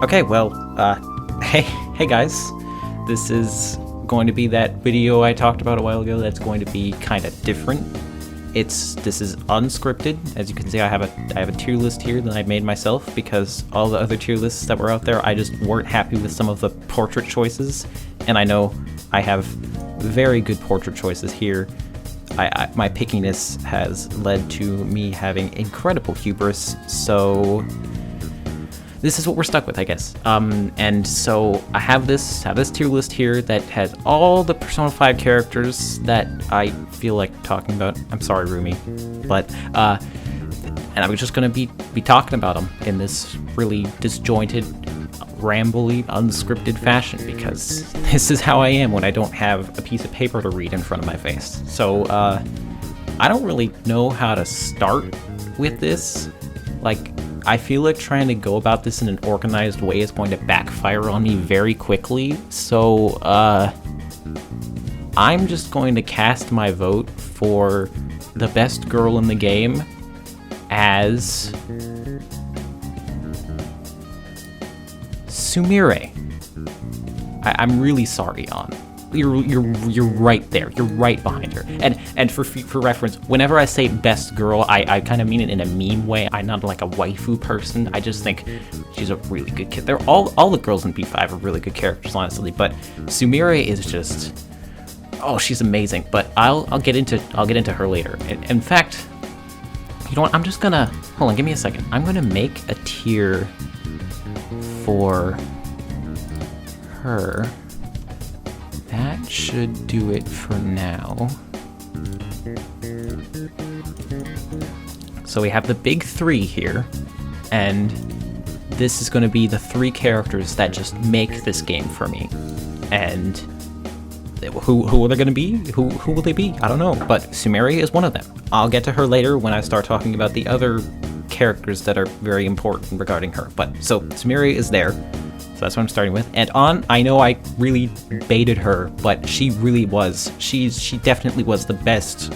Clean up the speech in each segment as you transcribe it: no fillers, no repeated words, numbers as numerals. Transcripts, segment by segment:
Okay, well, hey guys. This is going to be that video I talked about a while ago that's going to be kind of different. This is unscripted. As you can see, I have a tier list here that I made myself because all the other tier lists that were out there, I just weren't happy with some of the portrait choices, and I know I have very good portrait choices here. My pickiness has led to me having incredible hubris, so this is what we're stuck with, I guess. And so I have this tier list here that has all the Persona 5 characters that I feel like talking about. I'm sorry, Rumi, but and I'm just gonna be talking about them in this really disjointed, rambly, unscripted fashion because this is how I am when I don't have a piece of paper to read in front of my face. So I don't really know how to start with this. Like, I feel like trying to go about this in an organized way is going to backfire on me very quickly, so I'm just going to cast my vote for the best girl in the game as Sumire. I'm really sorry, An. You're right there. You're right behind her. And for reference, whenever I say best girl, I kind of mean it in a meme way. I'm not like a waifu person. I just think she's a really good kid. They're all the girls in P5 are really good characters, honestly. But Sumire is just, oh, she's amazing. But I'll get into her later. In fact, you know what? I'm just gonna hold on. Give me a second. I'm gonna make a tier for her. That should do it for now. So we have the big three here, and this is going to be the three characters that just make this game for me. And who are they going to be? Who will they be? I don't know, but Sumire is one of them. I'll get to her later when I start talking about the other characters that are very important regarding her. But so Sumire is there. So that's what I'm starting with. And An, I know I really baited her, but she really was. She definitely was the best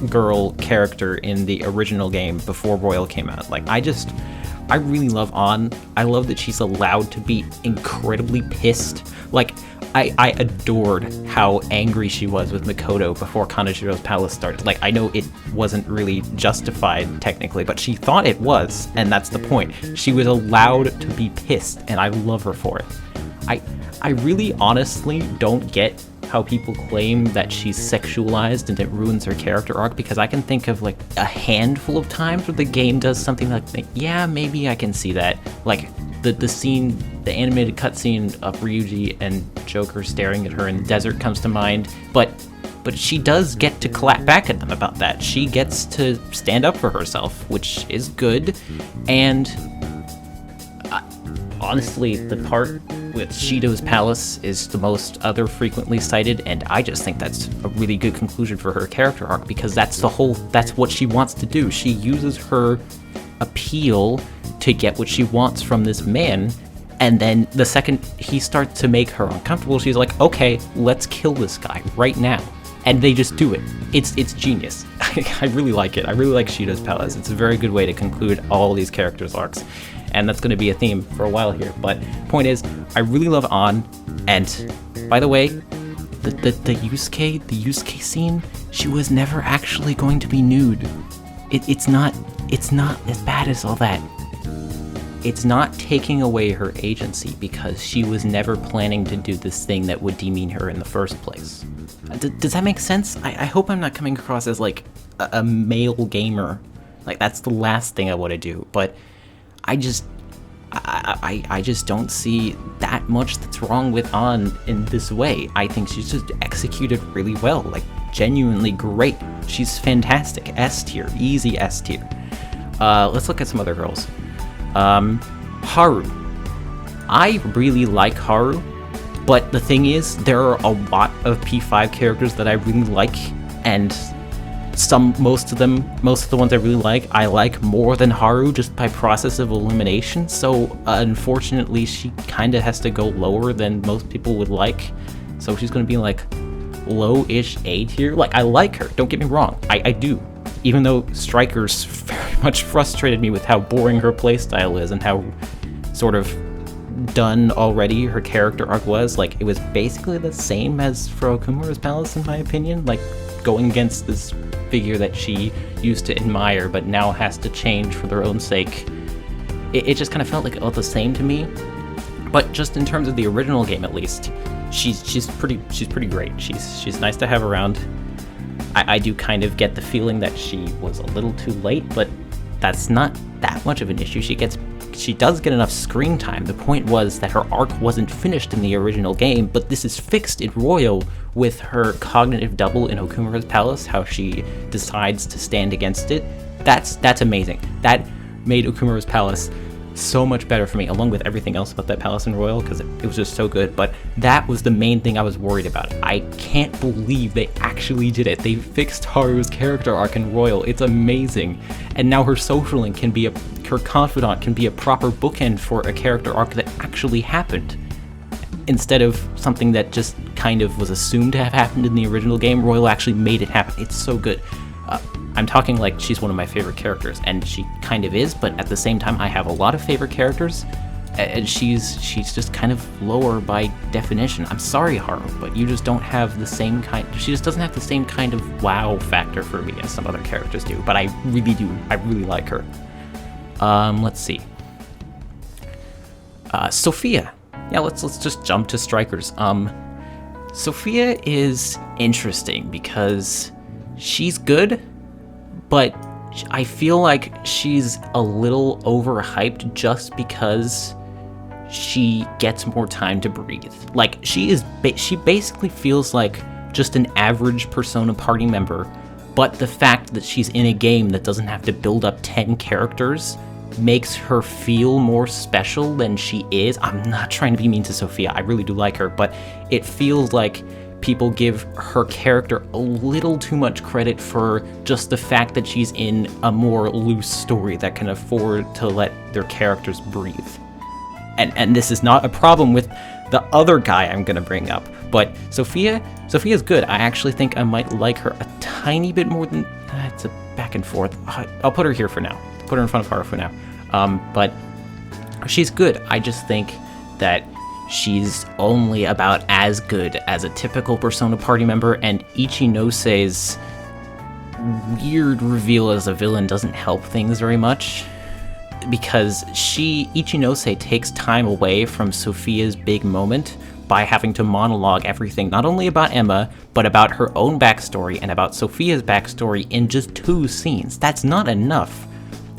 girl character in the original game before Royal came out. Like, I really love An. I love that she's allowed to be incredibly pissed. Like, I adored how angry she was with Makoto before Kaneshiro's palace started. Like, I know it wasn't really justified technically, but she thought it was, and that's the point. She was allowed to be pissed, and I love her for it. I really honestly don't get how people claim that she's sexualized and it ruins her character arc, because I can think of like a handful of times where the game does something like, yeah, maybe I can see that. Like the scene, the animated cutscene of Ryuji and Joker staring at her in the desert comes to mind, but she does get to clap back at them about that. She gets to stand up for herself, which is good. And honestly, the part with Shido's palace is the most other frequently cited, and I just think that's a really good conclusion for her character arc, because that's what she wants to do. She uses her appeal to get what she wants from this man, and then the second he starts to make her uncomfortable, she's like, okay, let's kill this guy right now. And they just do it. It's genius. I really like it. I really like Shido's palace. It's a very good way to conclude all these characters' arcs. And that's going to be a theme for a while here. But point is, I really love An. And by the way, the Yusuke scene, she was never actually going to be nude. It's not as bad as all that. It's not taking away her agency, because she was never planning to do this thing that would demean her in the first place. Does that make sense? I hope I'm not coming across as like a male gamer. Like, that's the last thing I want to do. But I just don't see that much that's wrong with An in this way. I think she's just executed really well. Like, genuinely great. She's fantastic. S tier. Easy S tier. Let's look at some other girls. Haru. I really like Haru, but the thing is, there are a lot of P5 characters that I really like, and most of the ones I really like, I like more than Haru just by process of elimination, so unfortunately she kind of has to go lower than most people would like, so she's gonna be like low-ish A tier. Like, I like her, don't get me wrong, I do. Even though Strikers very much frustrated me with how boring her playstyle is and how sort of done already her character arc was. Like, it was basically the same as for Okumura's Palace, in my opinion. Like, going against this figure that she used to admire but now has to change for their own sake. It just kind of felt like all the same to me. But just in terms of the original game, at least, she's pretty great. She's nice to have around. I do kind of get the feeling that she was a little too late, but that's not that much of an issue. She does get enough screen time. The point was that her arc wasn't finished in the original game, but this is fixed in Royal with her cognitive double in Okumura's Palace, how she decides to stand against it. That's amazing. That made Okumura's Palace so much better for me, along with everything else about that palace in Royal, because it was just so good. But that was the main thing I was worried about. I can't believe they actually did it. They fixed Haru's character arc in Royal. It's amazing. And now her social link can be her confidant can be a proper bookend for a character arc that actually happened, instead of something that just kind of was assumed to have happened in the original game. Royal actually made it happen. It's so good. I'm talking like she's one of my favorite characters, and she kind of is, but at the same time, I have a lot of favorite characters, and she's just kind of lower by definition. I'm sorry, Haru, but you just don't have the same kind. She just doesn't have the same kind of wow factor for me as some other characters do. But I really do. I really like her. Let's see. Sophia. Yeah, let's just jump to strikers. Sophia is interesting because she's good, but I feel like she's a little overhyped just because she gets more time to breathe. Like, she basically feels like just an average Persona party member, but the fact that she's in a game that doesn't have to build up 10 characters makes her feel more special than she is. I'm not trying to be mean to Sophia, I really do like her, but it feels like people give her character a little too much credit for just the fact that she's in a more loose story that can afford to let their characters breathe. And this is not a problem with the other guy I'm gonna bring up, but Sophia's good. I actually think I might like her a tiny bit more than it's a back and forth. I'll put her here for now. Put her in front of Haru for now. But she's good. I just think that she's only about as good as a typical Persona party member, and Ichinose's weird reveal as a villain doesn't help things very much, because Ichinose takes time away from Sophia's big moment by having to monologue everything, not only about Emma, but about her own backstory and about Sophia's backstory in just 2 scenes. That's not enough.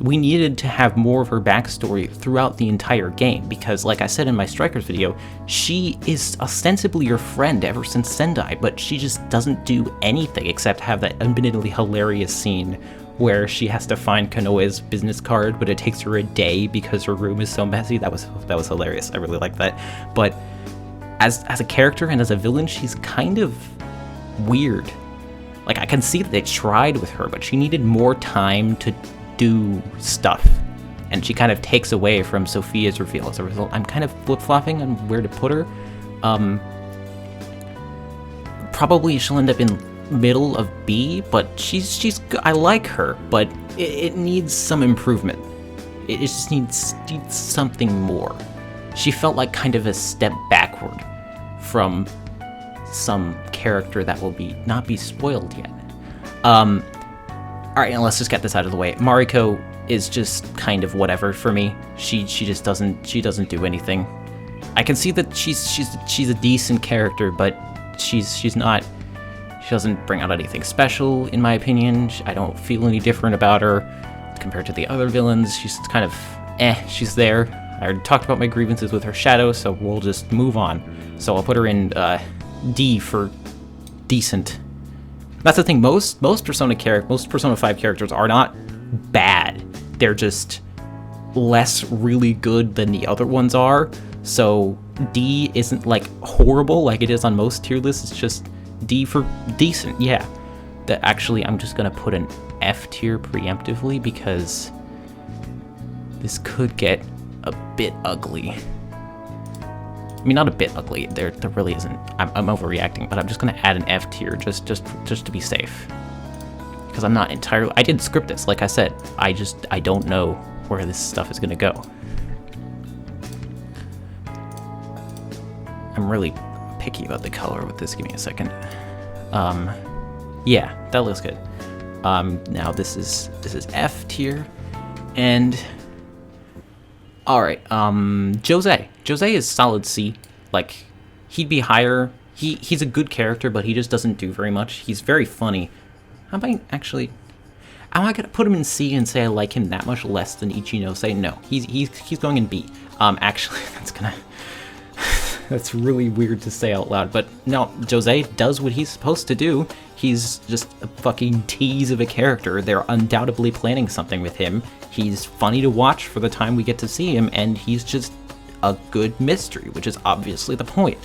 We needed to have more of her backstory throughout the entire game, because, like I said in my Strikers video, she is ostensibly your friend ever since Sendai, but she just doesn't do anything except have that admittedly hilarious scene where she has to find Kanoe's business card, but it takes her a day because her room is so messy. That was hilarious. I really like that. But as a character and as a villain, she's kind of weird. Like, I can see that they tried with her, but she needed more time to do stuff, and she kind of takes away from Sophia's reveal. As a result, I'm kind of flip-flopping on where to put her. Probably she'll end up in middle of B, but she's good. I like her, but it needs some improvement. It just needs something more. She felt like kind of a step backward from some character that will not be spoiled yet. Alright, let's just get this out of the way. Mariko is just kind of whatever for me. She just doesn't do anything. I can see that she's a decent character, but she doesn't bring out anything special, in my opinion. I don't feel any different about her compared to the other villains. She's kind of she's there. I already talked about my grievances with her shadow, so we'll just move on. So I'll put her in D for decent. That's the thing, most Persona 5 characters are not bad. They're just less really good than the other ones are. So D isn't like horrible like it is on most tier lists. It's just D for decent, yeah. That actually, I'm just gonna put an F tier preemptively because this could get a bit ugly. I mean, not a bit ugly. There really isn't. I'm overreacting, but I'm just gonna add an F tier just to be safe, because I'm not entirely. I didn't script this, like I said. I don't know where this stuff is gonna go. really picky about the color with this. Give me a second. Yeah, that looks good. Now this is F tier, and all right. Jose is solid C. Like, he'd be higher. He's a good character, but he just doesn't do very much. He's very funny. Am I gonna put him in C and say I like him that much less than Ichinose? No, he's going in B. Actually, that's really weird to say out loud, but no, Jose does what he's supposed to do. He's just a fucking tease of a character. They're undoubtedly planning something with him. He's funny to watch for the time we get to see him, and he's just a good mystery, which is obviously the point.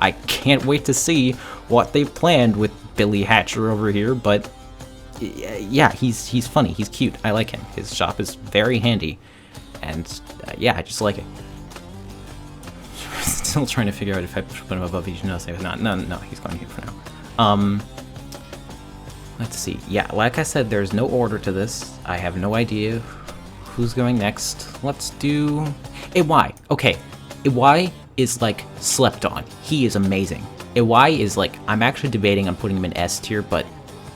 I can't wait to see what they've planned with Billy Hatcher over here, but yeah, he's funny, he's cute, I like him. His shop is very handy, and yeah, I just like it. Still trying to figure out if I put him above Ichinose or not. No, he's going here for now. Let's see. Yeah, like I said, there's no order to this. I have no idea who's going next. Let's do Iwai. Okay, Iwai is like slept on. He is amazing. Iwai is like, I'm actually debating on putting him in S tier, but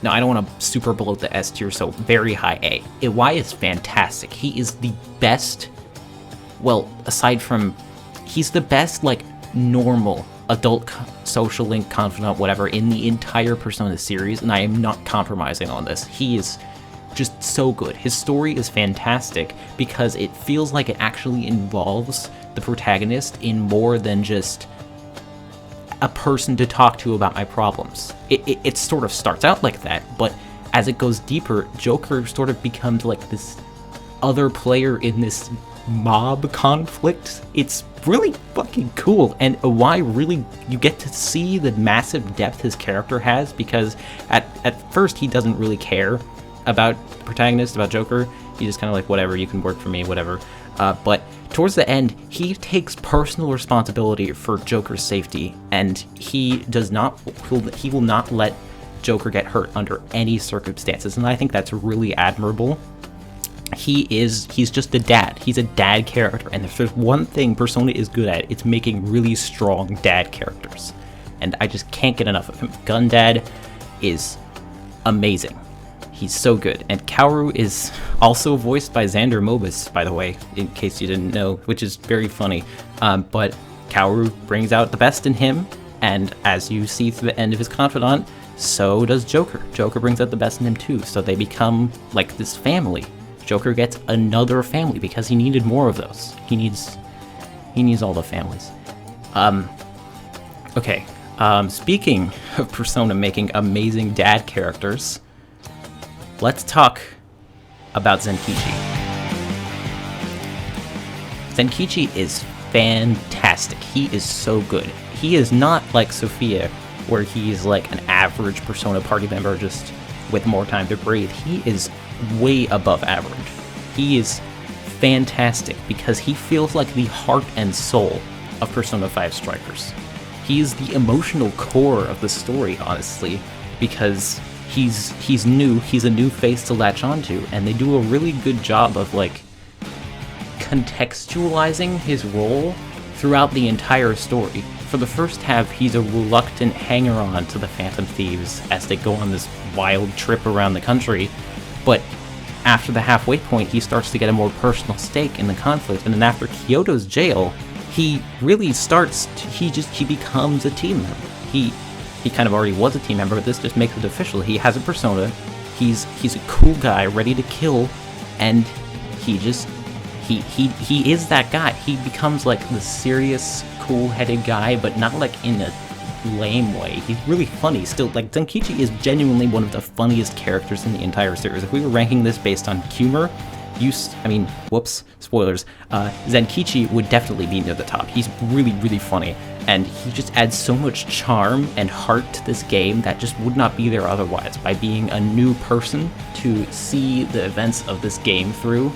no, I don't want to super bloat the S tier, so very high A. Iwai is fantastic. He is the best, well, aside from, he's the best, like, normal adult social link confidant, whatever, in the entire Persona series, and I am not compromising on this. He is just so good. His story is fantastic because it feels like it actually involves the protagonist in more than just a person to talk to about my problems. It sort of starts out like that, but as it goes deeper, Joker sort of becomes like this other player in this mob conflict. It's really fucking cool, and why really you get to see the massive depth his character has, because at first he doesn't really care about the protagonist, about Joker. He's just kind of like, whatever, you can work for me, whatever. But towards the end, he takes personal responsibility for Joker's safety, and he will not let Joker get hurt under any circumstances, and I think that's really admirable. He's just a dad. He's a dad character, and if there's one thing Persona is good at, it's making really strong dad characters, and I just can't get enough of him. Gun Dad is amazing. He's so good. And Kaoru is also voiced by Xander Mobus, by the way, in case you didn't know, which is very funny. But Kaoru brings out the best in him, and as you see through the end of his confidant, so does Joker. Joker brings out the best in him too, so they become like this family. Joker gets another family because he needed more of those. He needs all the families. Okay. Speaking of Persona making amazing dad characters, let's talk about Zenkishi. Zenkishi is fantastic. He is so good. He is not like Sophia, where he's like an average Persona party member just with more time to breathe. He is way above average. He is fantastic because he feels like the heart and soul of Persona 5 Strikers. He is the emotional core of the story, honestly, because he's new, he's a new face to latch onto, and they do a really good job of like contextualizing his role throughout the entire story. For the first half, he's a reluctant hanger-on to the Phantom Thieves as they go on this wild trip around the country, but after the halfway point, he starts to get a more personal stake in the conflict, and then after Kyoto's jail, he really starts to, he becomes a team member. He kind of already was a team member, but this just makes it official. He has a persona, he's a cool guy ready to kill, and he is that guy. He becomes like the serious, cool-headed guy, but not like in a lame way. He's really funny still. Like, Zenkichi is genuinely one of the funniest characters in the entire series. If we were ranking this based on humor, whoops, spoilers, Zenkichi would definitely be near the top. He's really, really funny, and he just adds so much charm and heart to this game that just would not be there otherwise. By being a new person to see the events of this game through,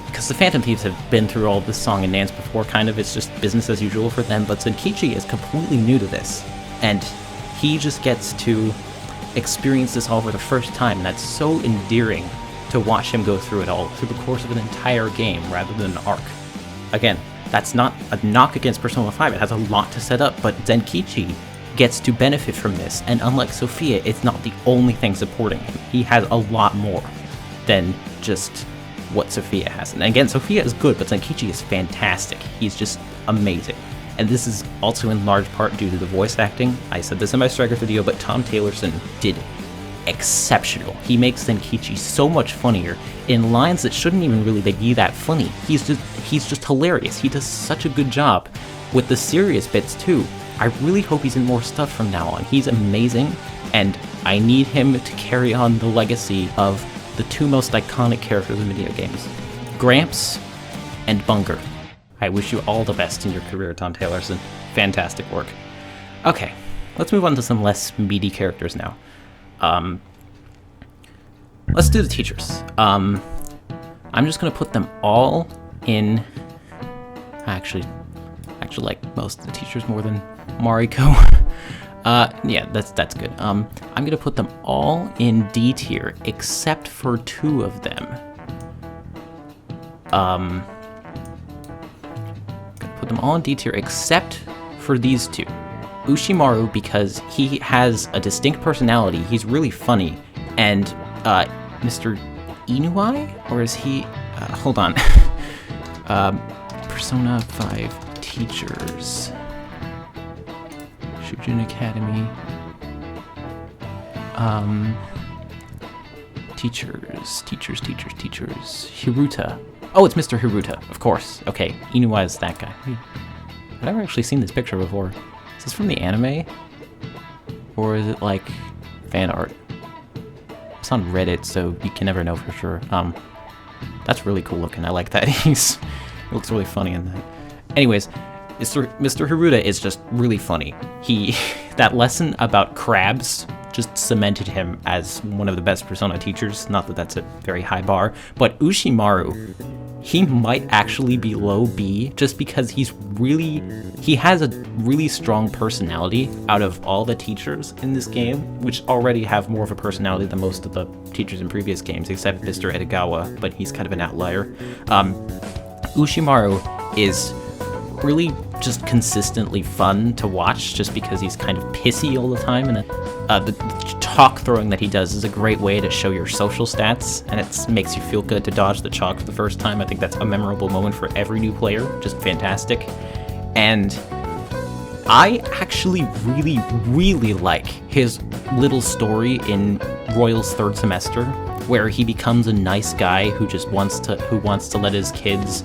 because the Phantom Thieves have been through all this song and dance before, kind of, it's just business as usual for them, but Zenkichi is completely new to this, and he just gets to experience this all for the first time, and that's so endearing to watch him go through it all through the course of an entire game rather than an arc. Again, That's not a knock against Persona 5. It has a lot to set up, but Zenkichi gets to benefit from this, and unlike Sophia, it's not the only thing supporting him. He has a lot more than just what Sophia has. And again, Sophia is good, but Zenkichi is fantastic. He's just amazing. And this is also in large part due to the voice acting. I said this in my Strikers video, but Tom Taylorson did exceptional. He makes Zenkichi so much funnier in lines that shouldn't even really be that funny. He's just hilarious. He does such a good job with the serious bits too. I really hope he's in more stuff from now on. He's amazing, and I need him to carry on the legacy of the two most iconic characters in video games, Gramps and Bunger. I wish you all the best in your career, Tom Taylorson. Fantastic work. Okay, let's move on to some less meaty characters now. Let's do the teachers. I'm just gonna put them all in. I actually like most of the teachers more than Mariko. Yeah, that's good. I'm gonna put them all in D tier except for two of them. Gonna put them all in D tier except for these two. Ushimaru, because he has a distinct personality, he's really funny, and Mr. Inuai? Or is he... hold on. Persona 5 teachers. Shujin Academy. Teachers. Hiruta. Oh, it's Mr. Hiruta, of course. Okay, Inuai is that guy. I've never actually seen this picture before. Is this from the anime? Or is it like fan art? It's on Reddit, so you can never know for sure. That's really cool looking. I like that. He looks really funny in that. Anyways, Mr. Hiruta is just really funny. That lesson about crabs just cemented him as one of the best Persona teachers. Not that that's a very high bar, but Ushimaru, he might actually be low B just because he has a really strong personality out of all the teachers in this game, which already have more of a personality than most of the teachers in previous games, except Mr. Edogawa, but he's kind of an outlier. Ushimaru is really just consistently fun to watch just because he's kind of pissy all the time, and the chalk throwing that he does is a great way to show your social stats, and it makes you feel good to dodge the chalk for the first time. I think that's a memorable moment for every new player, just fantastic. And I actually really, really like his little story in Royal's third semester, where he becomes a nice guy who wants to let his kids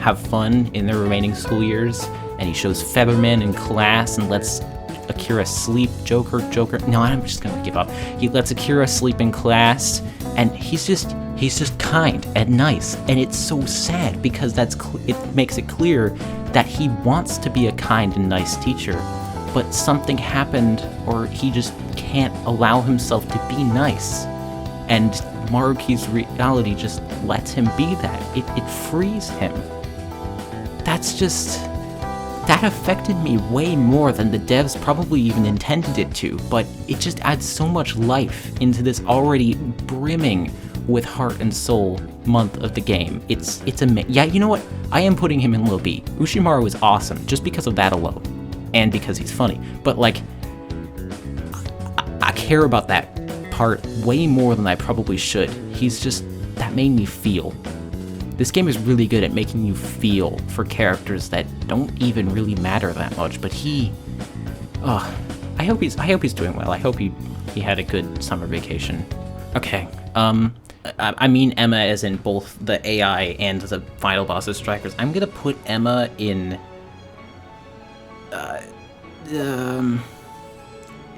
have fun in their remaining school years, and he shows Featherman in class and lets Akira sleep. Joker. No, I'm just gonna give up. He lets Akira sleep in class, and he's just kind and nice, and it's so sad because it makes it clear that he wants to be a kind and nice teacher, but something happened, or he just can't allow himself to be nice, and Maruki's reality just lets him be that. It frees him. That affected me way more than the devs probably even intended it to, but it just adds so much life into this already brimming with heart and soul month of the game. It's amazing. Yeah, you know what? I am putting him in low B. Ushimaru is awesome just because of that alone, and because he's funny. But like, I care about that part way more than I probably should. That made me feel. This game is really good at making you feel for characters that don't even really matter that much, but I hope he's doing well. I hope he had a good summer vacation. Okay, I mean Emma as in both the AI and the final boss of Strikers. I'm gonna put Emma in,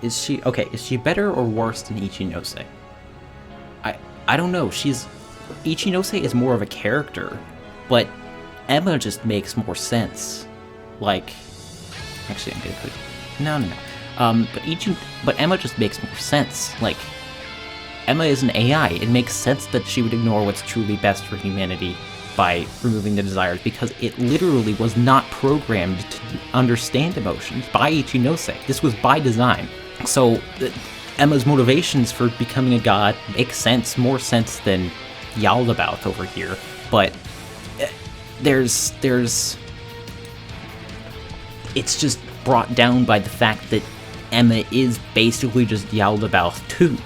is she better or worse than Ichinose? I don't know, Ichinose is more of a character, but Emma just makes more sense. Like, actually, I'm gonna put no. But Emma just makes more sense. Like, Emma is an AI. It makes sense that she would ignore what's truly best for humanity by removing the desires, because it literally was not programmed to understand emotions by Ichinose. This was by design. So Emma's motivations for becoming a god make sense, more sense than Yaldabaoth over here, but there's it's just brought down by the fact that Emma is basically just Yaldabaoth too.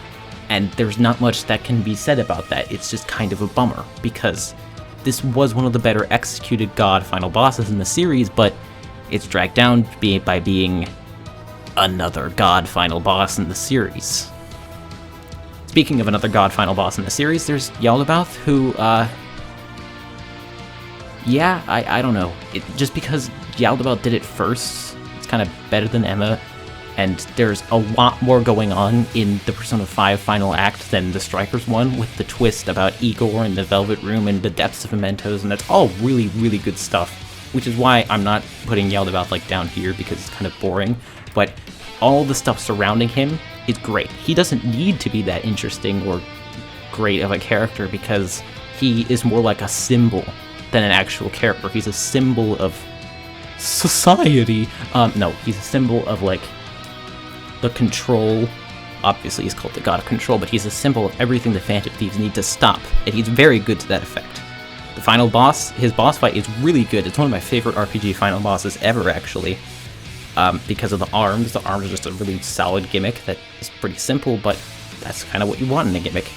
And there's not much that can be said about that. It's just kind of a bummer, because this was one of the better executed god final bosses in the series, but it's dragged down by being another god final boss in the series. Speaking of another god final boss in the series, there's Yaldabaoth, who, yeah, I don't know. Just because Yaldabaoth did it first, it's kind of better than Emma, and there's a lot more going on in the Persona 5 final act than the Strikers one, with the twist about Igor and the Velvet Room and the depths of mementos, and that's all really, really good stuff, which is why I'm not putting Yaldabaoth like down here, because it's kind of boring, but all the stuff surrounding him is great. He doesn't need to be that interesting or great of a character, because he is more like a symbol than an actual character. He's a symbol of society. No, he's a symbol of, like, the control. Obviously, he's called the god of control, but he's a symbol of everything the Phantom Thieves need to stop, and he's very good to that effect. The final boss, his boss fight is really good. It's one of my favorite RPG final bosses ever, actually, because of the arms. The arms are just a really solid gimmick that is pretty simple, but that's kind of what you want in a gimmick.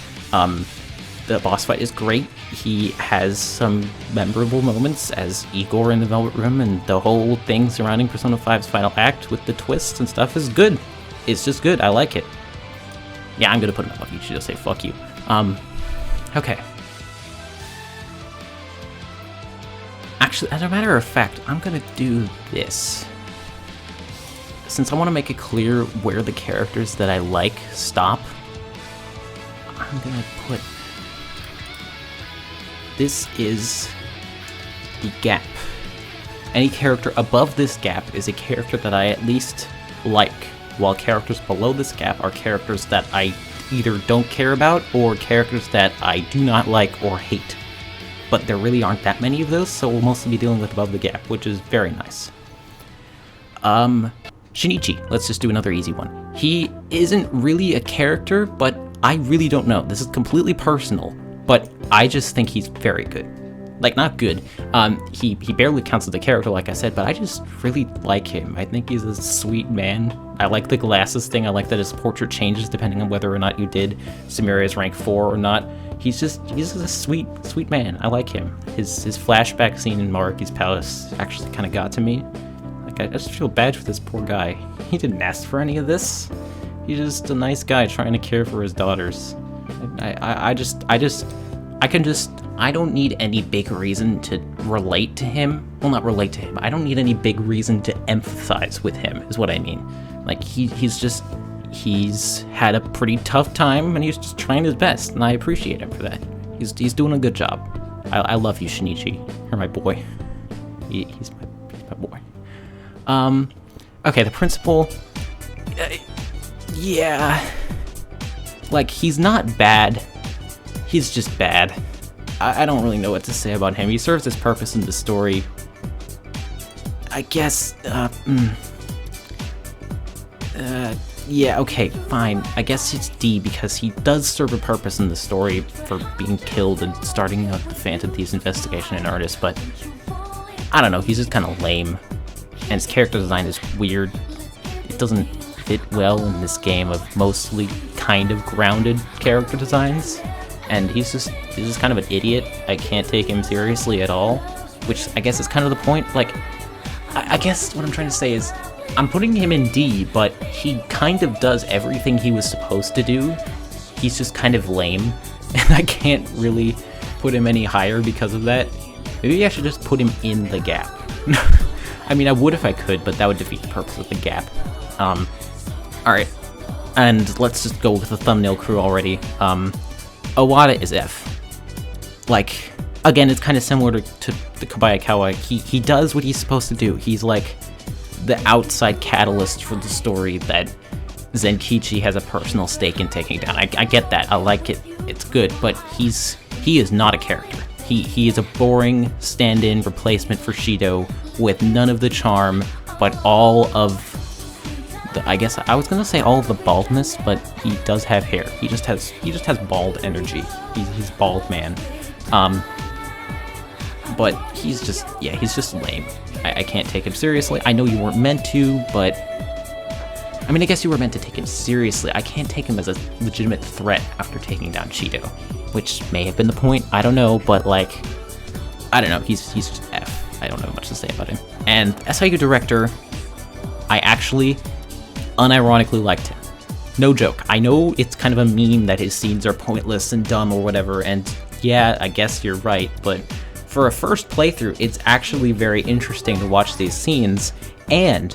The boss fight is great. He has some memorable moments as Igor in the Velvet Room, and the whole thing surrounding Persona 5's final act with the twists and stuff is good. It's just good. I like it. Yeah, I'm gonna put him above you. She'll say fuck you. Okay. Actually, as a matter of fact, I'm gonna do this. Since I want to make it clear where the characters that I like stop, I'm gonna put... This is the gap. Any character above this gap is a character that I at least like, while characters below this gap are characters that I either don't care about or characters that I do not like or hate. But there really aren't that many of those, so we'll mostly be dealing with above the gap, which is very nice. Shinichi, let's just do another easy one. He isn't really a character, but I really don't know. This is completely personal, but I just think he's very good. Like, not good. He barely counts as a character, like I said, but I just really like him. I think he's a sweet man. I like the glasses thing. I like that his portrait changes depending on whether or not you did Samira's rank 4 or not. He's just a sweet, sweet man. I like him. His flashback scene in Mariki's palace actually kind of got to me. Like, I just feel bad for this poor guy. He didn't ask for any of this. He's just a nice guy trying to care for his daughters. I don't need any big reason to relate to him. Well, not relate to him. I don't need any big reason to empathize with him, is what I mean. Like, he's had a pretty tough time, and he's just trying his best, and I appreciate him for that. He's doing a good job. I love you, Shinichi. You're my boy. He's my boy. Okay, the principal... yeah... Like, he's not bad. He's just bad. I don't really know what to say about him. He serves his purpose in the story. I guess, yeah, okay, fine. I guess it's D, because he does serve a purpose in the story for being killed and starting up the Phantom Thieves investigation in earnest, but I don't know, he's just kind of lame. And his character design is weird. It doesn't fit well in this game of mostly kind of grounded character designs. And he's just kind of an idiot. I can't take him seriously at all, which I guess is kind of the point. Like, I guess what I'm trying to say is, I'm putting him in D, but he kind of does everything he was supposed to do. He's just kind of lame, and I can't really put him any higher because of that. Maybe I should just put him in the gap. I mean, I would if I could, but that would defeat the purpose of the gap. Alright, and let's just go with the thumbnail crew already. Owada is F. Like, again, it's kind of similar to the Kobayakawa. He does what he's supposed to do. He's like the outside catalyst for the story that Zenkichi has a personal stake in taking down. I get that. I like it. It's good. But he is not a character. He is a boring stand-in replacement for Shido with none of the charm, but all of the, I guess I was gonna say all of the baldness, but he does have hair. He just has bald energy. He's bald man. but he's just lame. I can't take him seriously. I know you weren't meant to, but I mean, I guess you were meant to take him seriously. I can't take him as a legitimate threat after taking down Cheeto, which may have been the point. I don't know, but like, I don't know. He's just F. I don't know much to say about him. And SIU director, I actually unironically liked him. No joke. I know it's kind of a meme that his scenes are pointless and dumb or whatever, and yeah, I guess you're right, but for a first playthrough, it's actually very interesting to watch these scenes, and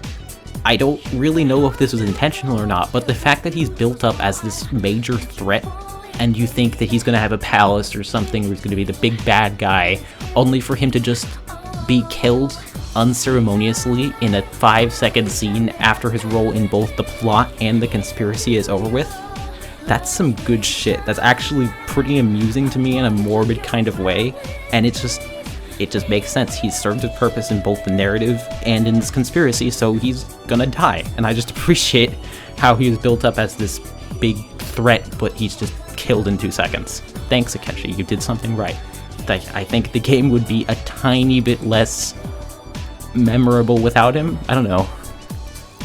I don't really know if this was intentional or not, but the fact that he's built up as this major threat, and you think that he's going to have a palace or something, who's going to be the big bad guy, only for him to just be killed unceremoniously in a 5-second scene after his role in both the plot and the conspiracy is over with. That's some good shit. That's actually pretty amusing to me in a morbid kind of way, and it just makes sense. He's served his purpose in both the narrative and in this conspiracy, so he's gonna die. And I just appreciate how he was built up as this big threat, but he's just killed in 2 seconds. Thanks, Akechi, you did something right. I think the game would be a tiny bit less memorable without him. I don't know.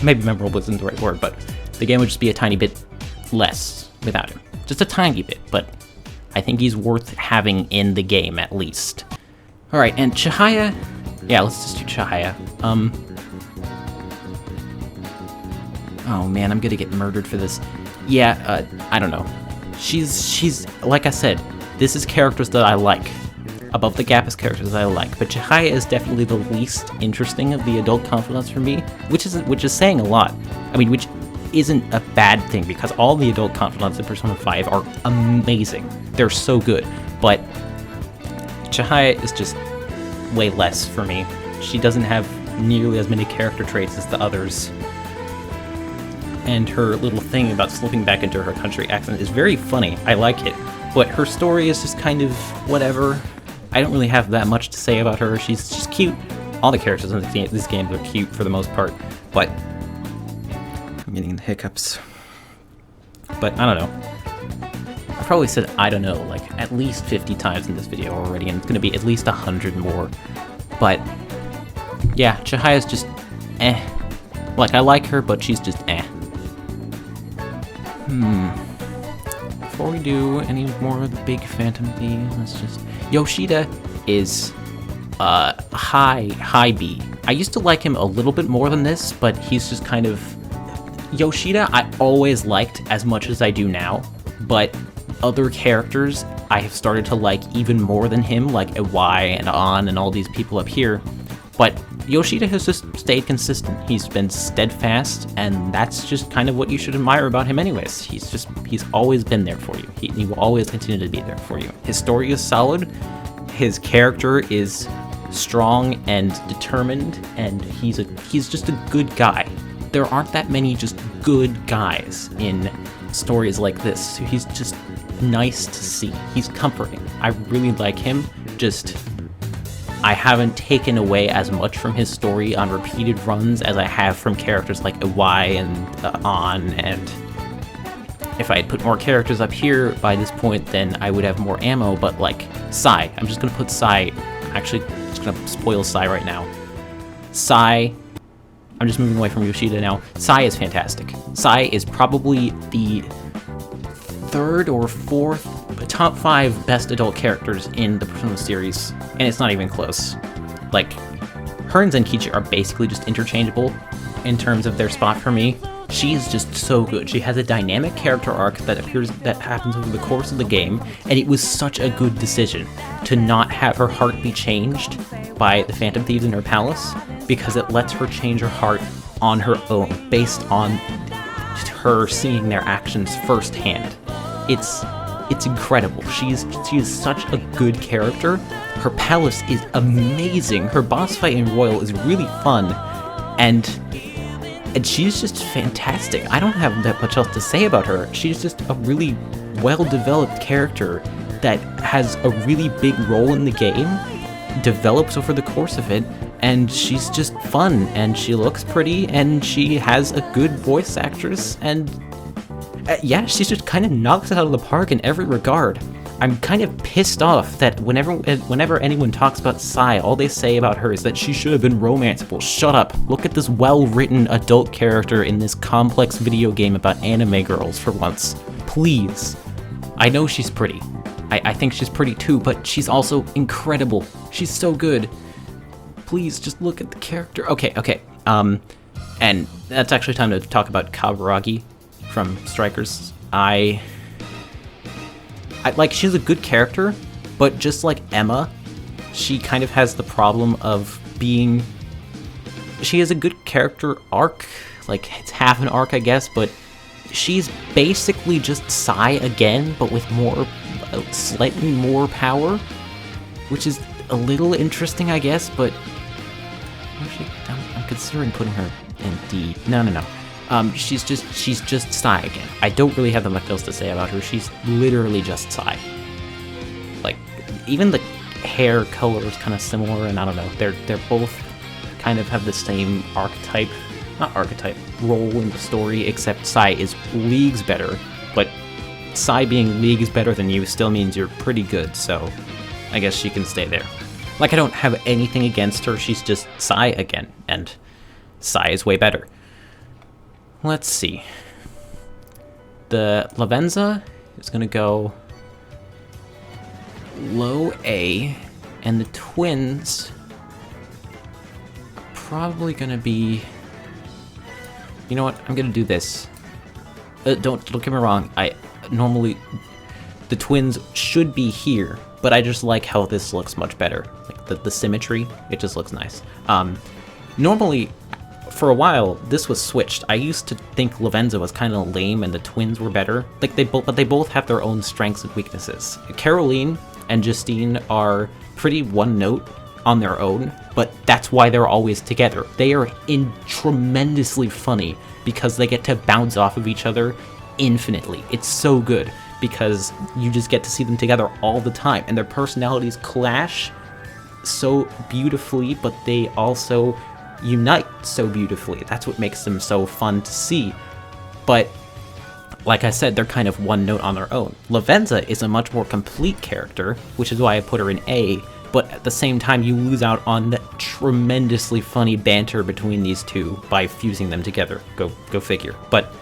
Maybe memorable isn't the right word, but the game would just be a tiny bit less without him. Just a tiny bit, but I think he's worth having in the game at least. Alright, and Chihaya... Yeah, let's just do Chihaya. Oh man, I'm gonna get murdered for this. Yeah, I don't know. She's like I said, this is characters that I like. Above the Gap is characters that I like, but Chihaya is definitely the least interesting of the adult confidants for me, which is saying a lot. I mean, which isn't a bad thing, because all the adult confidants in Persona 5 are amazing. They're so good, but Chihaya is just way less for me. She doesn't have nearly as many character traits as the others. And her little thing about slipping back into her country accent is very funny. I like it. But her story is just kind of whatever. I don't really have that much to say about her. She's just cute. All the characters in this game are cute for the most part. But I'm getting the hiccups. But I don't know. I probably said I don't know like at least 50 times in this video already, and it's going to be at least 100 more. But yeah, Chihaya's just eh. Like, I like her, but she's just eh. Before we do any more of the big Phantom Thieves, let's just... Yoshida is high B. I used to like him a little bit more than this, but he's just kind of... Yoshida I always liked as much as I do now, but other characters I have started to like even more than him, like Iwai and An and all these people up here. But Yoshida has just stayed consistent. He's been steadfast, and that's just kind of what you should admire about him anyways. He's always been there for you. He will always continue to be there for you. His story is solid, his character is strong and determined, and he's just a good guy. There aren't that many just good guys in stories like this. He's just nice to see. He's comforting. I really like him. Just... I haven't taken away as much from his story on repeated runs as I have from characters like Iwai and An, and if I had put more characters up here by this point, then I would have more ammo, but like Sai. I'm just going to put Sai, actually just going to spoil Sai right now. Sai, I'm just moving away from Yoshida now. Sai is fantastic. Sai is probably the third or fourth top 5 best adult characters in the Persona series, and it's not even close. Like, her and Zenkichi are basically just interchangeable in terms of their spot for me. She's just so good. She has a dynamic character arc that happens over the course of the game, and it was such a good decision to not have her heart be changed by the Phantom Thieves in her palace, because it lets her change her heart on her own, based on her seeing their actions firsthand. It's incredible. She is such a good character. Her palace is amazing. Her boss fight in Royal is really fun, and she's just fantastic. I don't have that much else to say about her. She's just a really well-developed character that has a really big role in the game, develops over the course of it, and she's just fun, and she looks pretty, and she has a good voice actress, and yeah, she just kind of knocks it out of the park in every regard. I'm kind of pissed off that whenever anyone talks about Sai, all they say about her is that she should have been romanceable. Shut up. Look at this well-written adult character in this complex video game about anime girls for once. Please. I know she's pretty. I think she's pretty too, but she's also incredible. She's so good. Please, just look at the character. Okay. And that's actually time to talk about Kavaragi from Strikers. I like, she's a good character, but just like Emma, she kind of has the problem of being... She has a good character arc, like, it's half an arc, I guess, but she's basically just Sai again, but with slightly more power, which is a little interesting, I guess, but... I'm considering putting her in D. No. She's just Sai again. I don't really have that much else to say about her. She's literally just Sai. Like, even the hair color is kind of similar, and I don't know. They're both kind of have the same role in the story, except Sai is leagues better. But Sai being leagues better than you still means you're pretty good, so I guess she can stay there. Like, I don't have anything against her. She's just Sai again, and Sai is way better. Let's see. The Lavenza is going to go low A, and the twins are probably going to be... You know what? I'm going to do this. Don't get me wrong. Normally, the twins should be here, but I just like how this looks much better. Like, the symmetry, it just looks nice. Normally... For a while, this was switched. I used to think Lavenza was kind of lame and the twins were better. Like, but they both have their own strengths and weaknesses. Caroline and Justine are pretty one-note on their own, but that's why they're always together. They are tremendously funny because they get to bounce off of each other infinitely. It's so good because you just get to see them together all the time, and their personalities clash so beautifully, but they also unite so beautifully. That's what makes them so fun to see. But like I said, they're kind of one note on their own. Lavenza is a much more complete character, which is why I put her in A, but at the same time you lose out on the tremendously funny banter between these two by fusing them together. Go figure. But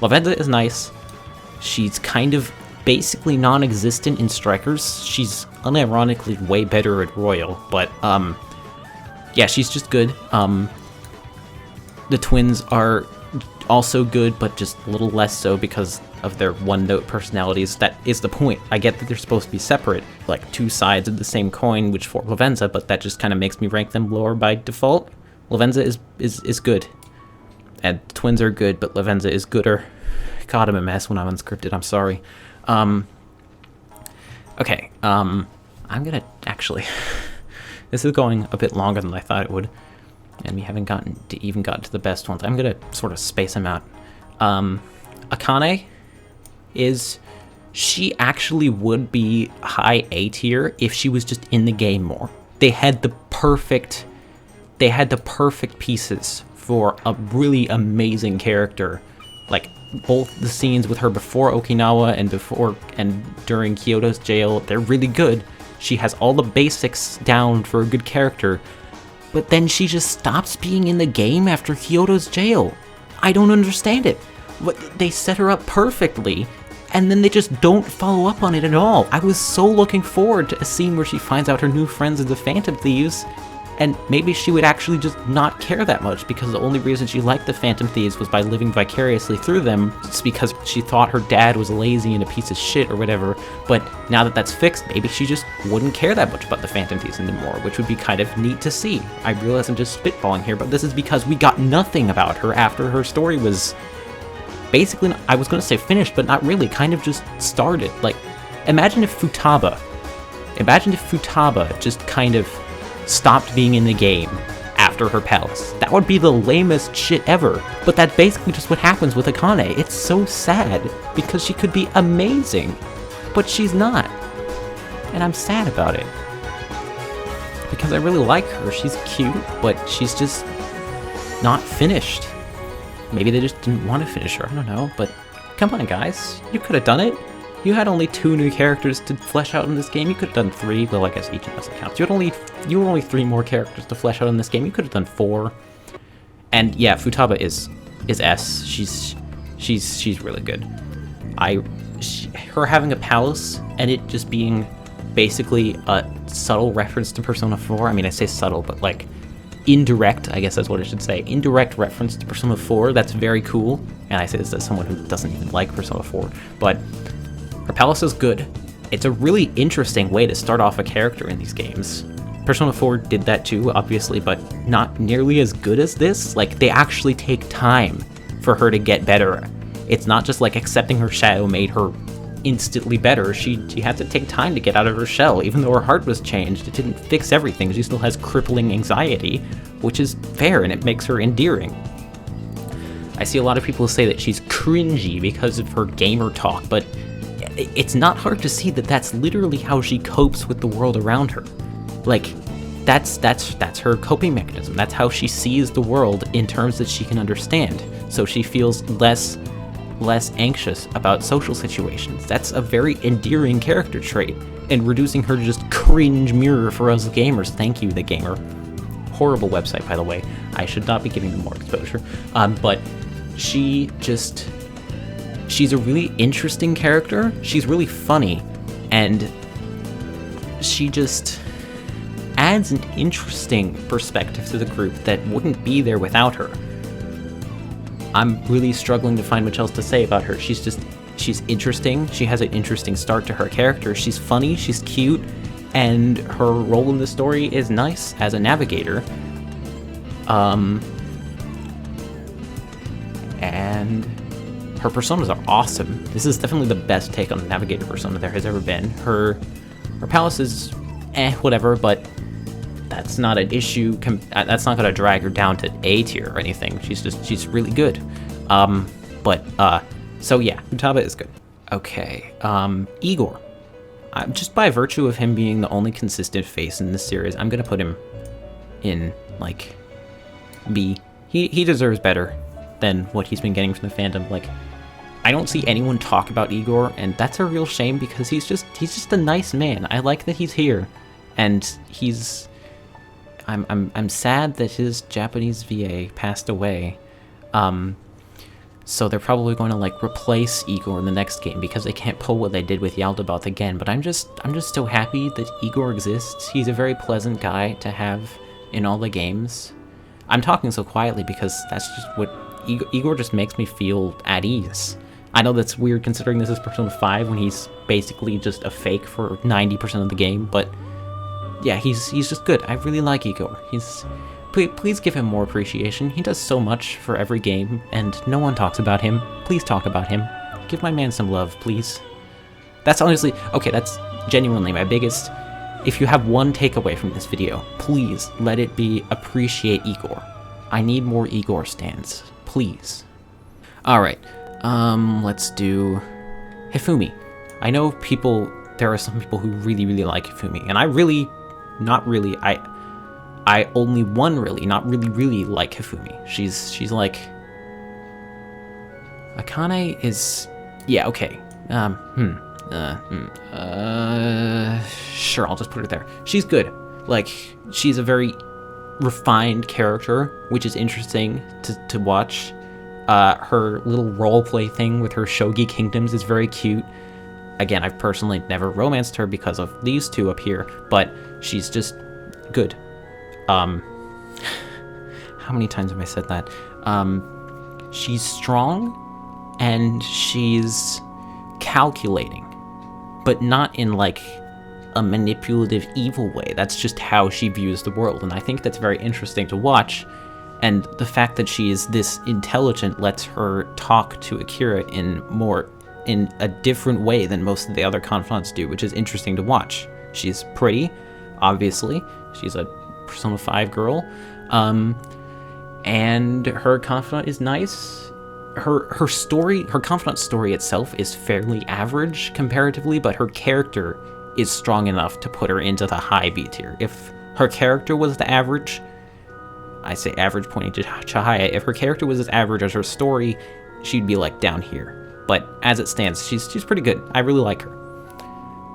Lavenza is nice. She's kind of basically non-existent in Strikers. She's unironically way better at Royal, but yeah, she's just good. The twins are also good, but just a little less so because of their one-note personalities. That is the point. I get that they're supposed to be separate, like two sides of the same coin, which for Lavenza, but that just kind of makes me rank them lower by default. Lavenza is good. And the twins are good, but Lavenza is gooder. God, I'm a mess when I'm unscripted. I'm sorry. Okay, I'm gonna actually... This is going a bit longer than I thought it would, and we haven't gotten to the best ones. I'm gonna sort of space them out. Akane she actually would be high A tier if she was just in the game more. They had the perfect pieces for a really amazing character. Like, both the scenes with her before Okinawa and during Kyoto's jail, they're really good. She has all the basics down for a good character, but then she just stops being in the game after Kyoto's jail. I don't understand it. They set her up perfectly, and then they just don't follow up on it at all. I was so looking forward to a scene where she finds out her new friends are the Phantom Thieves, and maybe she would actually just not care that much because the only reason she liked the Phantom Thieves was by living vicariously through them. It's because she thought her dad was lazy and a piece of shit or whatever, but now that that's fixed, maybe she just wouldn't care that much about the Phantom Thieves anymore, which would be kind of neat to see. I realize I'm just spitballing here, but this is because we got nothing about her after her story was basically, I was going to say finished, but not really, kind of just started. Like, imagine if Futaba just kind of stopped being in the game after her palace. That would be the lamest shit ever, but that's basically just what happens with Akane. It's so sad, because she could be amazing, but she's not, and I'm sad about it, because I really like her. She's cute, but she's just not finished. Maybe they just didn't want to finish her, I don't know, but come on guys, you could have done it. You had only 2 new characters to flesh out in this game. You could have done 3. Well, I guess each of us counts. You were only 3 more characters to flesh out in this game. You could have done 4. And yeah, Futaba is S. She's really good. Her having a palace and it just being basically a subtle reference to Persona 4. I mean, I say subtle, but like indirect, I guess that's what I should say. Indirect reference to Persona 4. That's very cool. And I say this as someone who doesn't even like Persona 4, but her palace is good. It's a really interesting way to start off a character in these games. Persona 4 did that too, obviously, but not nearly as good as this. Like, they actually take time for her to get better. It's not just like accepting her shadow made her instantly better. She had to take time to get out of her shell. Even though her heart was changed, it didn't fix everything. She still has crippling anxiety, which is fair, and it makes her endearing. I see a lot of people say that she's cringy because of her gamer talk, but it's not hard to see that that's literally how she copes with the world around her. Like, that's her coping mechanism. That's how she sees the world in terms that she can understand. So she feels less anxious about social situations. That's a very endearing character trait, and reducing her to just cringe mirror for us gamers. Thank you, The Gamer. Horrible website, by the way. I should not be giving them more exposure. But she's a really interesting character. She's really funny, and she just adds an interesting perspective to the group that wouldn't be there without her. I'm really struggling to find much else to say about her. She's interesting. She has an interesting start to her character. She's funny, she's cute, and her role in the story is nice as a navigator. And her personas are awesome. This is definitely the best take on the navigator persona there has ever been. Her palace is whatever, but that's not an issue. That's not gonna drag her down to A tier or anything. She's really good. So yeah, Futaba is good. Okay, Igor. Just by virtue of him being the only consistent face in this series, I'm gonna put him in, like, B. He deserves better than what he's been getting from the fandom. Like, I don't see anyone talk about Igor, and that's a real shame because he's just a nice man. I like that he's here, and I'm sad that his Japanese VA passed away. So they're probably going to like replace Igor in the next game because they can't pull what they did with Yaldabaoth again. But I'm just so happy that Igor exists. He's a very pleasant guy to have in all the games. I'm talking so quietly because that's just what Igor just makes me feel at ease. I know that's weird considering this is Persona 5 when he's basically just a fake for 90% of the game, but yeah, he's just good. I really like Igor. Please give him more appreciation. He does so much for every game, and no one talks about him. Please talk about him. Give my man some love, please. That's honestly, okay, that's genuinely my biggest. If you have one takeaway from this video, please let it be appreciate Igor. I need more Igor stands, please. Alright, let's do Hefumi. I know there are some people who really, really like Hefumi, and I only one really, not really like Hefumi. She's like, Akane is, yeah, okay. Sure, I'll just put her there. She's good. Like, she's a very refined character, which is interesting to watch. Her little roleplay thing with her Shogi Kingdoms is very cute. Again, I've personally never romanced her because of these two up here, but she's just good. How many times have I said that? She's strong, and she's calculating, but not in, like, a manipulative, evil way. That's just how she views the world, and I think that's very interesting to watch, and the fact that she is this intelligent lets her talk to Akira in a different way than most of the other confidants do, which is interesting to watch. She's pretty, obviously. She's a Persona 5 girl, and her confidant is nice. Her confidant story itself is fairly average comparatively, but her character is strong enough to put her into the high B tier. If her character was the average, I say average pointing to Chihaya, if her character was as average as her story, she'd be like down here. but as it stands, she's pretty good. I really like her.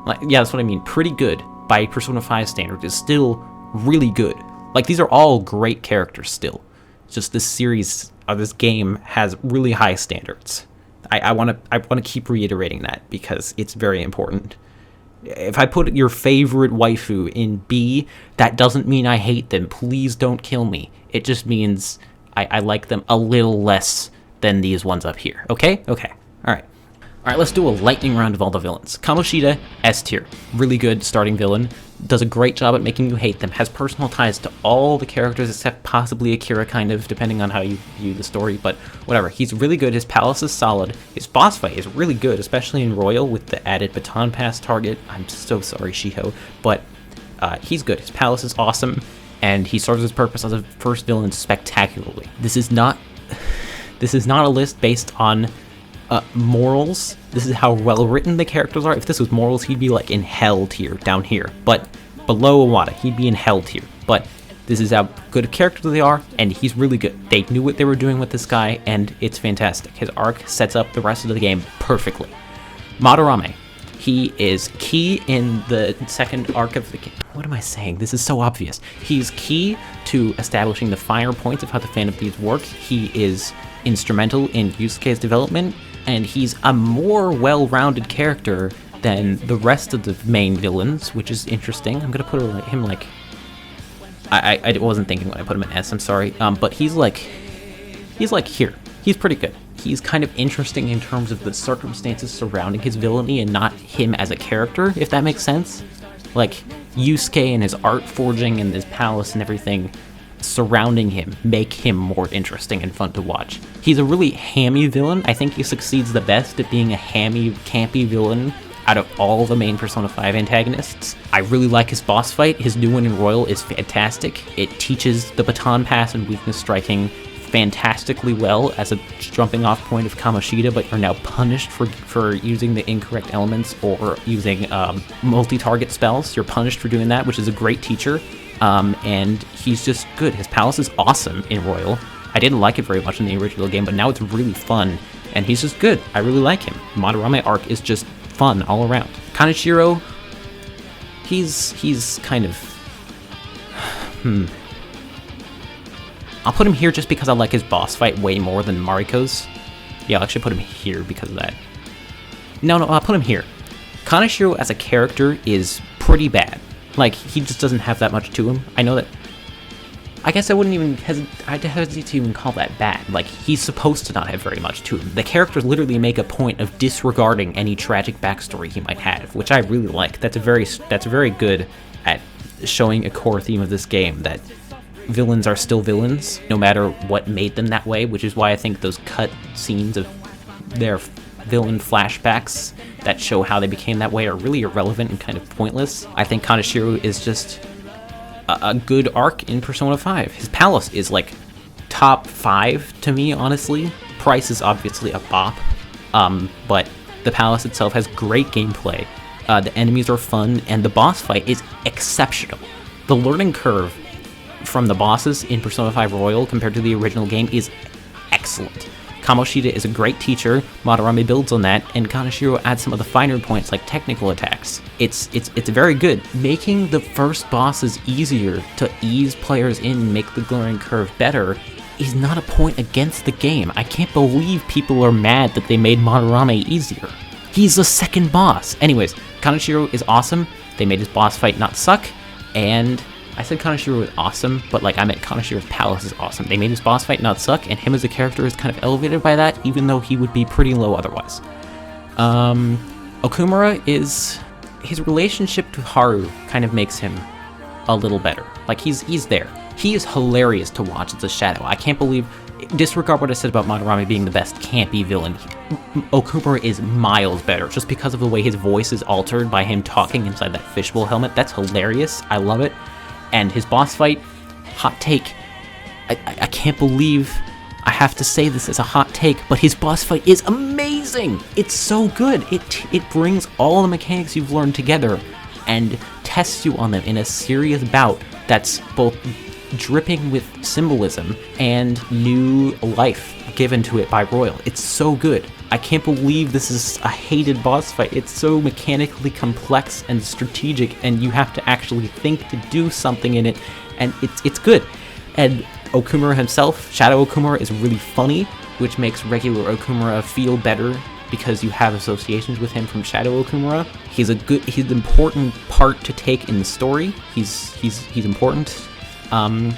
Like, yeah, that's what I mean. Pretty good by Persona 5 standards is still really good. Like, these are all great characters still. Just this series, this game has really high standards. I want to keep reiterating that because it's very important. If I put your favorite waifu in B, that doesn't mean I hate them. Please don't kill me. It just means I like them a little less than these ones up here. Okay? Okay. Alright, let's do a lightning round of all the villains. Kanoshida, S tier. Really good starting villain. Does a great job at making you hate them. Has personal ties to all the characters except possibly Akira, kind of, depending on how you view the story. But whatever. He's really good. His palace is solid. His boss fight is really good, especially in Royal with the added baton pass target. I'm so sorry, Shiho. But he's good. His palace is awesome. And he serves his purpose as a first villain spectacularly. This is not a list based on morals. This is how well written the characters are. If this was morals, he'd be like in hell tier down here, but below Owada, he'd be in hell tier. But this is how good a character they are, and he's really good. They knew what they were doing with this guy, and it's fantastic. His arc sets up the rest of the game perfectly. Madarame, he is key in the second arc of the game. What am I saying? This is so obvious. He's key to establishing the finer points of how the Phantom Thieves work. He is instrumental in Yusuke's development, and he's a more well-rounded character than the rest of the main villains, which is interesting. I'm gonna put him like... I wasn't thinking when I put him in S, I'm sorry. But he's like here. He's pretty good. He's kind of interesting in terms of the circumstances surrounding his villainy and not him as a character, if that makes sense. Like, Yusuke and his art forging and his palace and everything surrounding him make him more interesting and fun to watch. He's a really hammy villain. I think he succeeds the best at being a hammy, campy villain out of all the main Persona 5 antagonists. I really like his boss fight. His new one in Royal is fantastic. It teaches the baton pass and weakness striking fantastically well as a jumping off point of Kamoshida, but you're now punished for using the incorrect elements or using multi-target spells. You're punished for doing that, which is a great teacher. And he's just good. His palace is awesome in Royal. I didn't like it very much in the original game, but now it's really fun, and he's just good. I really like him. Madarame arc is just fun all around. Kaneshiro, he's kind of... I'll put him here just because I like his boss fight way more than Mariko's. Yeah, I'll actually put him here because of that. No, I'll put him here. Kaneshiro as a character is pretty bad. Like, he just doesn't have that much to him. I know that... I guess I wouldn't even hesitate to even call that bad. Like, he's supposed to not have very much to him. The characters literally make a point of disregarding any tragic backstory he might have, which I really like. That's very good at showing a core theme of this game, that villains are still villains, no matter what made them that way, which is why I think those cut scenes of their villain flashbacks that show how they became that way are really irrelevant and kind of pointless. I think Kaneshiro is just a good arc in Persona 5. His palace is like top 5 to me, honestly. Price is obviously a bop, but the palace itself has great gameplay. The enemies are fun, and the boss fight is exceptional. The learning curve from the bosses in Persona 5 Royal compared to the original game is excellent. Kamoshida is a great teacher, Madarame builds on that, and Kaneshiro adds some of the finer points like technical attacks. It's very good. Making the first bosses easier to ease players in and make the learning curve better is not a point against the game. I can't believe people are mad that they made Madarame easier. He's the second boss. Anyways, Kaneshiro is awesome. They made his boss fight not suck, and I said Kaneshiro was awesome, but like I meant Kaneshiro's palace is awesome. They made his boss fight not suck, and him as a character is kind of elevated by that, even though he would be pretty low otherwise. Okumura is... his relationship to Haru kind of makes him a little better. Like, he's there. He is hilarious to watch as a shadow. I can't believe... disregard what I said about Madarame being the best campy villain. Okumura is miles better, just because of the way his voice is altered by him talking inside that fishbowl helmet. That's hilarious. I love it. And his boss fight, hot take, I can't believe I have to say this as a hot take, but his boss fight is amazing! It's so good! It brings all the mechanics you've learned together and tests you on them in a serious bout that's both dripping with symbolism and new life given to it by Royal. It's so good. I can't believe this is a hated boss fight. It's so mechanically complex and strategic, and you have to actually think to do something in it, and it's good. And Okumura himself, Shadow Okumura, is really funny, which makes regular Okumura feel better because you have associations with him from Shadow Okumura. He's an important part to take in the story. He's important. I'm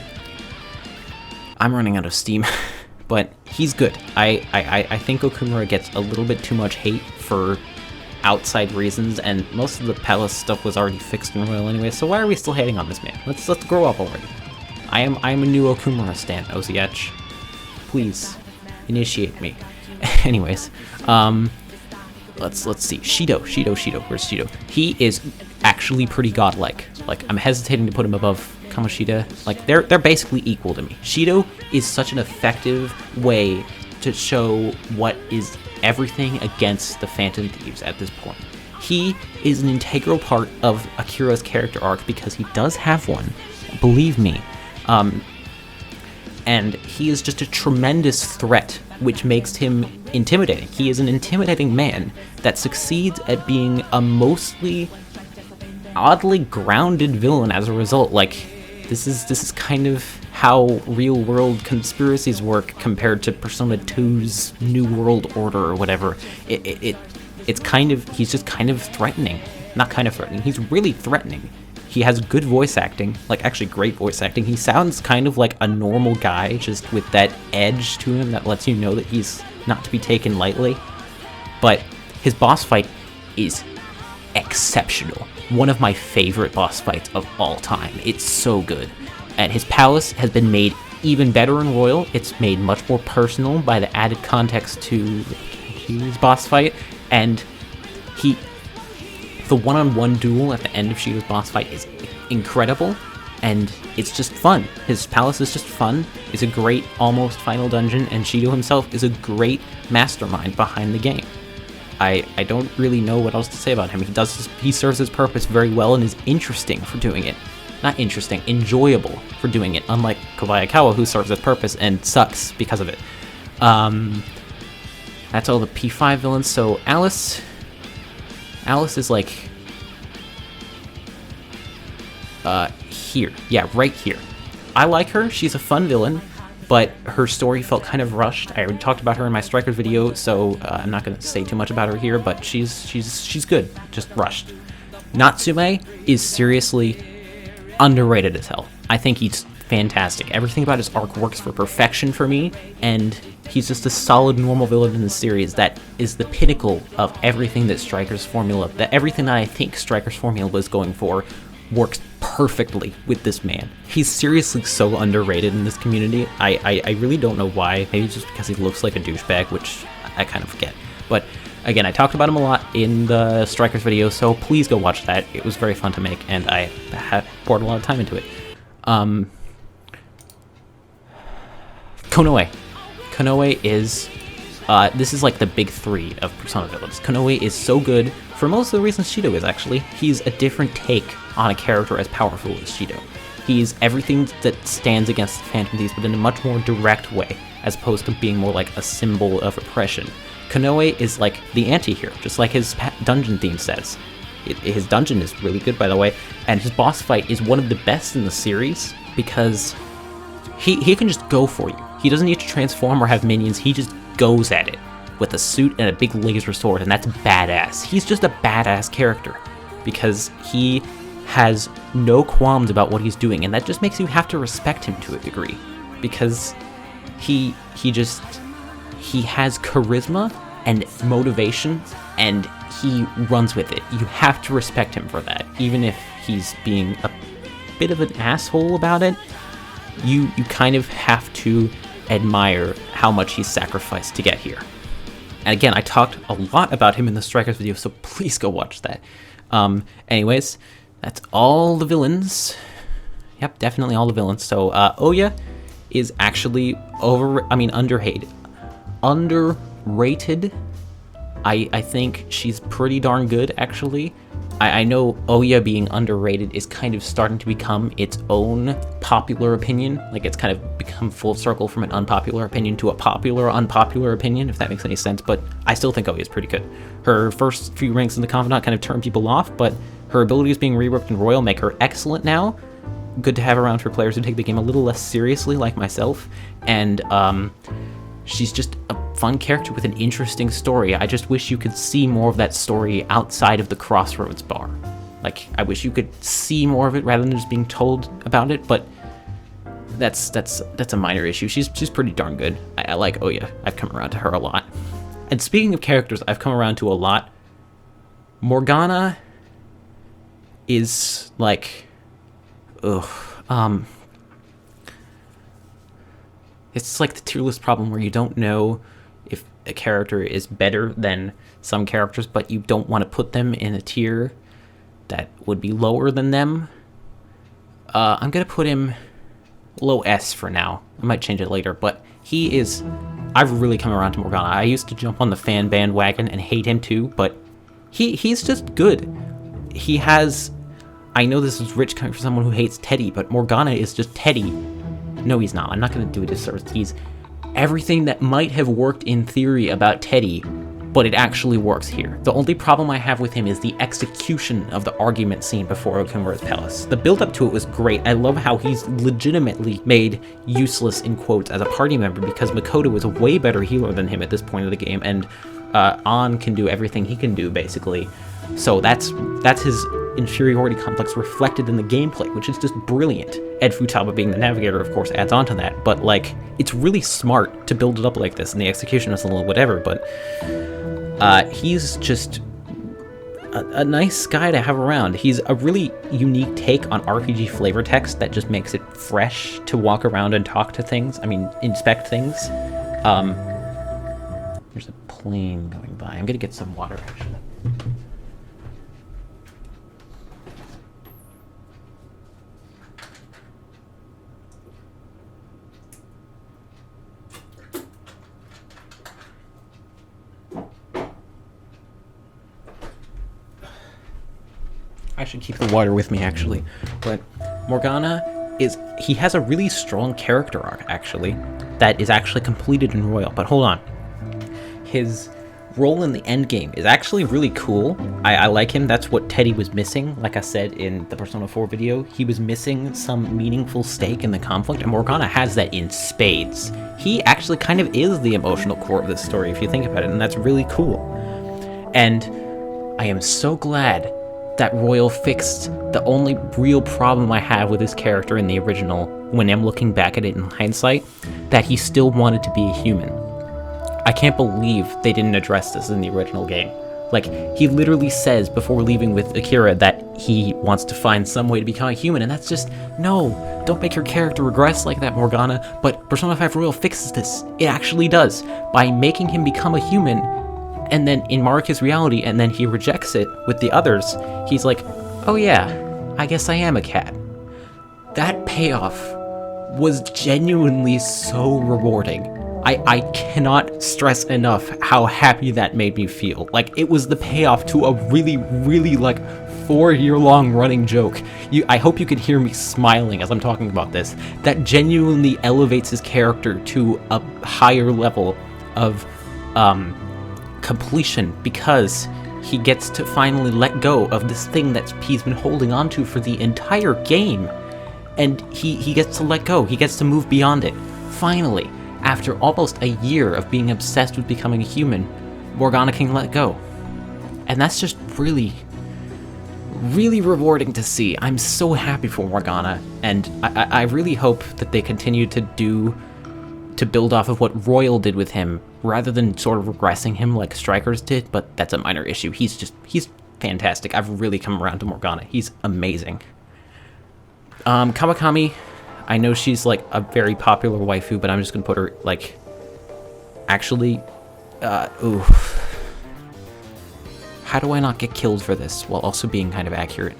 running out of steam, but he's good. I think Okumura gets a little bit too much hate for outside reasons, and most of the palace stuff was already fixed in Royal anyway, so why are we still hating on this man? Let's grow up already. I am a new Okumura stan, Oziech. Please, initiate me. Anyways, let's see. Shido. Where's Shido? He is actually pretty godlike. Like, I'm hesitating to put him above Kanoshida. Like, they're basically equal to me. Shido is such an effective way to show what is everything against the Phantom Thieves at this point. He is an integral part of Akira's character arc because he does have one, believe me. And he is just a tremendous threat, which makes him intimidating. He is an intimidating man that succeeds at being a mostly oddly grounded villain as a result. Like, this is kind of how real world conspiracies work compared to Persona 2's New World Order or whatever. It's kind of, he's just kind of threatening. Not kind of threatening, he's really threatening. He has good voice acting, like actually great voice acting. He sounds kind of like a normal guy, just with that edge to him that lets you know that he's not to be taken lightly. But his boss fight is exceptional. One of my favorite boss fights of all time. It's so good. And his palace has been made even better in Royal. It's made much more personal by the added context to his boss fight. And the one-on-one duel at the end of Shido's boss fight is incredible, and it's just fun. His palace is just fun. It's a great almost final dungeon, and Shido himself is a great mastermind behind the game. I don't really know what else to say about him. He serves his purpose very well and is interesting for doing it. Not interesting, enjoyable for doing it, unlike Kobayakawa, who serves his purpose and sucks because of it. That's all the P5 villains. So Alice is like here. Yeah, right here. I like her. She's a fun villain, but her story felt kind of rushed. I already talked about her in my Strikers video, so I'm not going to say too much about her here, but she's good, just rushed. Natsume is seriously underrated as hell. I think he's fantastic. Everything about his arc works for perfection for me, and he's just a solid normal villain in the series that is the pinnacle of everything that Strikers Formula, that everything that I think Strikers Formula was going for works perfectly with this man. He's seriously so underrated in this community. I really don't know why. Maybe just because he looks like a douchebag, which I kind of forget. But again, I talked about him a lot in the Strikers video, so please go watch that. It was very fun to make, and I have poured a lot of time into it. Kanoe. Kanoe is, this is like the big three of Persona villains. Kanoe is so good for most of the reasons Shido is, actually. He's a different take on a character as powerful as Shido. He's everything that stands against the Phantom Thieves, but in a much more direct way, as opposed to being more like a symbol of oppression. Kanoe is like the anti-hero, just like his dungeon theme says. His dungeon is really good, by the way, and his boss fight is one of the best in the series, because he can just go for you. He doesn't need to transform or have minions, he just goes at it with a suit and a big laser sword, and that's badass. He's just a badass character, because he has no qualms about what he's doing, and that just makes you have to respect him to a degree, because he has charisma and motivation, and he runs with it. You have to respect him for that, even if he's being a bit of an asshole about it. You kind of have to admire how much he's sacrificed to get here. And again, I talked a lot about him in the Strikers video, so please go watch that. Anyways, that's all the villains. Yep, definitely all the villains. So Oya is actually underrated. I think she's pretty darn good, actually. I know Oya being underrated is kind of starting to become its own popular opinion. Like, it's kind of become full circle from an unpopular opinion to a popular, unpopular opinion, if that makes any sense. But I still think Oya's pretty good. Her first few ranks in the Confidant kind of turned people off, but her abilities being reworked in Royal make her excellent now. Good to have around for players who take the game a little less seriously, like myself. And she's just a fun character with an interesting story. I just wish you could see more of that story outside of the Crossroads bar. Like, I wish you could see more of it rather than just being told about it, but that's a minor issue. She's pretty darn good. I like Oya. I've come around to her a lot. And speaking of characters I've come around to a lot, Morgana is like, it's like the tier list problem where you don't know if a character is better than some characters, but you don't want to put them in a tier that would be lower than them. I'm going to put him low S for now. I might change it later, but I've really come around to Morgana. I used to jump on the fan bandwagon and hate him too, but he's just good. I know this is rich coming from someone who hates Teddy, but Morgana is just Teddy. No, he's not. I'm not going to do a disservice. He's everything that might have worked in theory about Teddy, but it actually works here. The only problem I have with him is the execution of the argument scene before Okumura's palace. The build-up to it was great. I love how he's legitimately made useless, in quotes, as a party member, because Makoto is a way better healer than him at this point of the game, and An can do everything he can do, basically. So that's his inferiority complex reflected in the gameplay, which is just brilliant. Ed Futaba being the navigator, of course, adds on to that, but like, it's really smart to build it up like this, and the execution is a little whatever, but he's just a nice guy to have around. He's a really unique take on RPG flavor text that just makes it fresh to walk around and talk to things. I mean, inspect things. There's a plane going by. I'm gonna get some water, actually. I should keep the water with me, actually. But Morgana he has a really strong character arc, actually, that is actually completed in Royal. But hold on. His role in the endgame is actually really cool. I like him. That's what Teddy was missing. Like I said in the Persona 4 video, he was missing some meaningful stake in the conflict, and Morgana has that in spades. He actually kind of is the emotional core of this story, if you think about it, and that's really cool. And I am so glad that Royal fixed the only real problem I have with his character in the original, when I'm looking back at it in hindsight, that he still wanted to be a human. I can't believe they didn't address this in the original game. Like, he literally says before leaving with Akira that he wants to find some way to become a human, and that's just, no, don't make your character regress like that, Morgana. But Persona 5 Royal fixes this. It actually does. By making him become a human, and then in Mariko's reality, and then he rejects it with the others, he's like, oh yeah, I guess I am a cat. That payoff was genuinely so rewarding. I cannot stress enough how happy that made me feel. Like, it was the payoff to a really, really, like, 4-year-long running joke. I hope you could hear me smiling as I'm talking about this. That genuinely elevates his character to a higher level of completion, because he gets to finally let go of this thing that he's been holding on to for the entire game. And he gets to let go. He gets to move beyond it. Finally. After almost a year of being obsessed with becoming a human, Morgana can let go. And that's just really, really rewarding to see. I'm so happy for Morgana, and I really hope that they continue to build off of what Royal did with him, rather than sort of regressing him like Strikers did, but that's a minor issue. He's fantastic. I've really come around to Morgana. He's amazing. Kamakami, I know she's, like, a very popular waifu, but I'm just gonna put her, like, actually, ooh. How do I not get killed for this, while also being kind of accurate?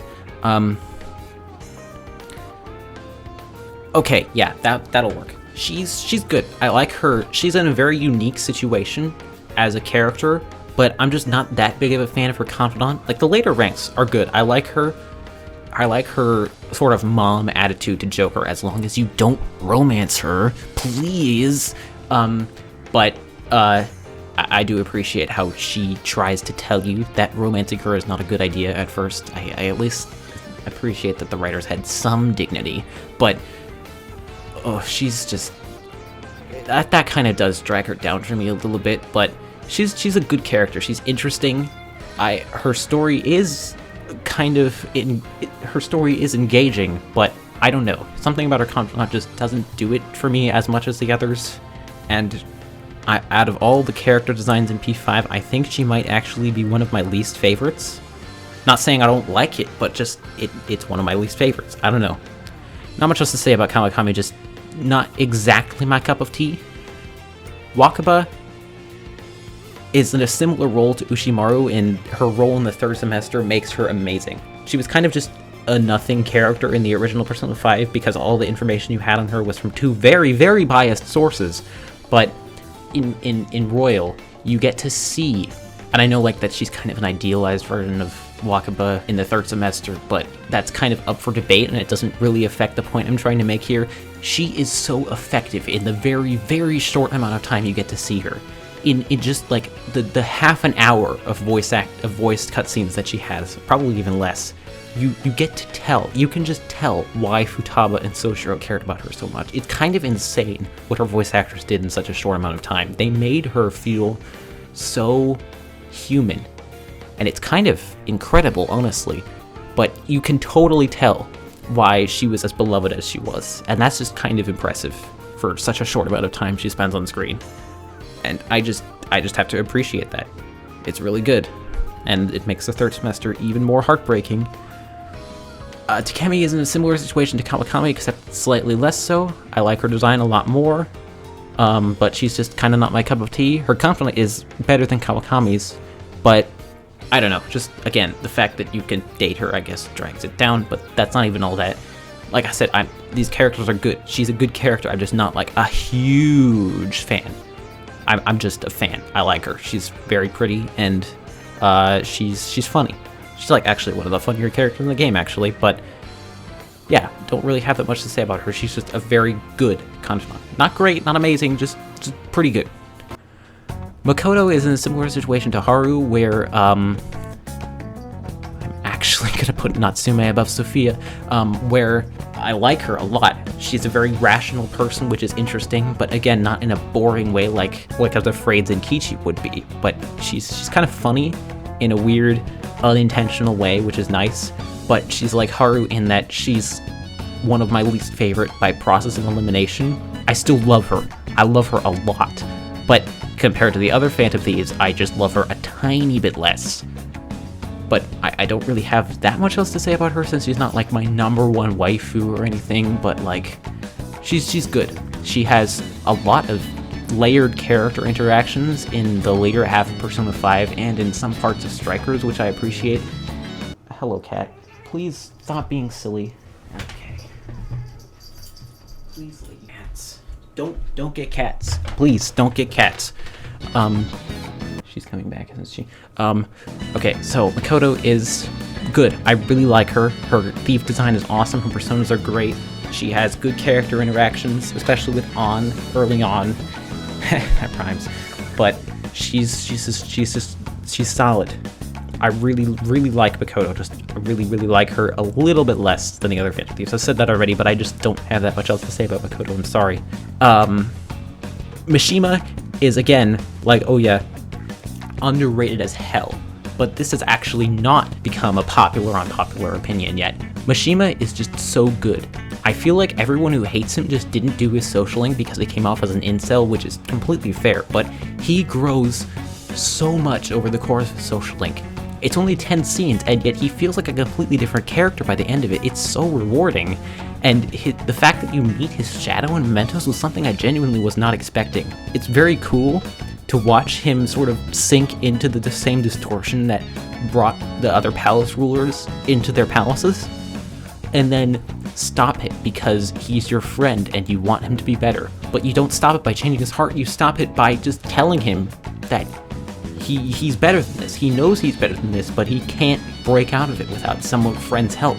Okay, yeah, that'll work. She's good. I like her. She's in a very unique situation as a character, but I'm just not that big of a fan of her confidant. Like, the later ranks are good. I like her sort of mom attitude to Joker, as long as you don't romance her, please. But I do appreciate how she tries to tell you that romancing her is not a good idea at first. I at least appreciate that the writers had some dignity, but she's just... That kind of does drag her down for me a little bit, but she's a good character. She's interesting. Her story is engaging, but I don't know. Something about her confidant just doesn't do it for me as much as the others. And out of all the character designs in P5, I think she might actually be one of my least favorites. Not saying I don't like it, but just it's one of my least favorites. I don't know. Not much else to say about Kamakami, just not exactly my cup of tea. Wakaba is in a similar role to Ushimaru, and her role in the third semester makes her amazing. She was kind of just a nothing character in the original Persona 5 because all the information you had on her was from two very, very biased sources. But in Royal, you get to see, and I know like that she's kind of an idealized version of Wakaba in the third semester, but that's kind of up for debate, and it doesn't really affect the point I'm trying to make here. She is so effective in the very, very short amount of time you get to see her. In just like the half an hour of voiced cutscenes that she has, probably even less, you get to tell. You can just tell why Futaba and Soshiro cared about her so much. It's kind of insane what her voice actors did in such a short amount of time. They made her feel so human, and it's kind of incredible, honestly. But you can totally tell why she was as beloved as she was, and that's just kind of impressive for such a short amount of time she spends on screen. And I just have to appreciate that. It's really good, and it makes the third semester even more heartbreaking. Takami is in a similar situation to Kamakami, except slightly less so. I like her design a lot more, but she's just kind of not my cup of tea. Her confidant is better than Kawakami's, but I don't know. Just, again, the fact that you can date her, I guess, drags it down, but that's not even all that. Like I said, these characters are good. She's a good character. I'm just not, like, a huge fan. I'm just a fan. I like her. She's very pretty, and she's funny. She's like actually one of the funnier characters in the game, actually. But yeah, don't really have that much to say about her. She's just a very good confidant. Not great, not amazing, just pretty good. Makoto is in a similar situation to Haru, where I'm actually gonna put Natsume above Sophia, where I like her a lot. She's a very rational person, which is interesting, but again, not in a boring way like I was afraid Zenkichi would be. But she's kind of funny in a weird, unintentional way, which is nice. But she's like Haru in that she's one of my least favorite by process of elimination. I still love her. I love her a lot. But compared to the other Phantom Thieves, I just love her a tiny bit less. But I don't really have that much else to say about her, since she's not like my number one waifu or anything, but like, she's good. She has a lot of layered character interactions in the later half of Persona 5 and in some parts of Strikers, which I appreciate. Hello, cat. Please stop being silly. Okay. Please, lady cats. Don't get cats. Please, don't get cats. She's coming back, isn't she? Okay, so Makoto is good. I really like her. Her thief design is awesome. Her personas are great. She has good character interactions, especially with An early on. That rhymes. But she's solid. I really like Makoto. Just I really like her a little bit less than the other Phantom Thieves. I said that already, but I just don't have that much else to say about Makoto. I'm sorry. Mishima is, again, like, oh yeah, underrated as hell, but this has actually not become a unpopular opinion yet. Mishima is just so good. I feel like everyone who hates him just didn't do his social link because he came off as an incel, which is completely fair, but he grows so much over the course of his social link. It's only 10 scenes, and yet he feels like a completely different character by the end of it. It's so rewarding, and the fact that you meet his shadow in Mementos was something I genuinely was not expecting. It's very cool to watch him sort of sink into the same distortion that brought the other palace rulers into their palaces, and then stop it because he's your friend and you want him to be better. But you don't stop it by changing his heart, you stop it by just telling him that he's better than this. He knows he's better than this, but he can't break out of it without some friend's help.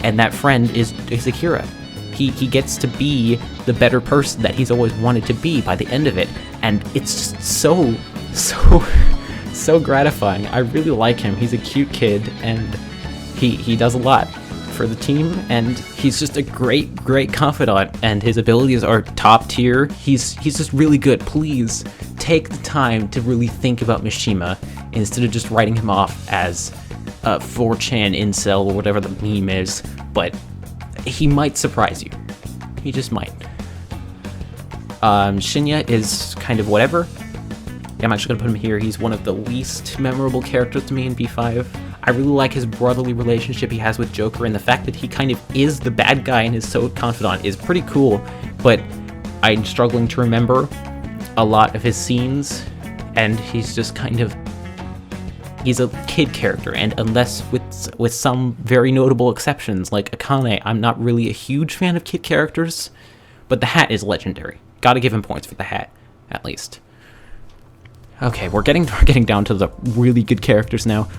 And that friend is Akira. He gets to be the better person that he's always wanted to be by the end of it, and it's just so gratifying. I really like him. He's a cute kid, and he does a lot for the team, and he's just a great confidant, and his abilities are top tier. He's just really good. Please take the time to really think about Mishima instead of just writing him off as a 4chan incel or whatever the meme is, but he might surprise you. He just might. Shinya is kind of whatever. I'm actually gonna put him here. He's one of the least memorable characters to me in B5. I really like his brotherly relationship he has with Joker, and the fact that he kind of is the bad guy and is so confidant is pretty cool, but I'm struggling to remember a lot of his scenes, and he's just kind of... he's a kid character, and unless with some very notable exceptions, like Akane, I'm not really a huge fan of kid characters, but the hat is legendary. Gotta give him points for the hat, at least. Okay, we're getting down to the really good characters now.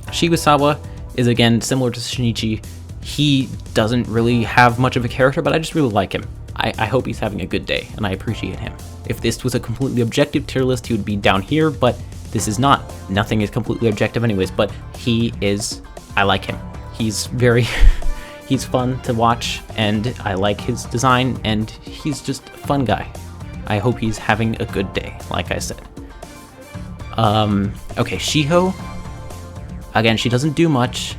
Shibu Sawa is, again, similar to Shinichi. He doesn't really have much of a character, but I just really like him. I hope he's having a good day, and I appreciate him. If this was a completely objective tier list, he would be down here, but this is not. Nothing is completely objective anyways, but he is... I like him. He's very... he's fun to watch, and I like his design, and he's just a fun guy. I hope he's having a good day, like I said. Okay, Shiho. Again, she doesn't do much,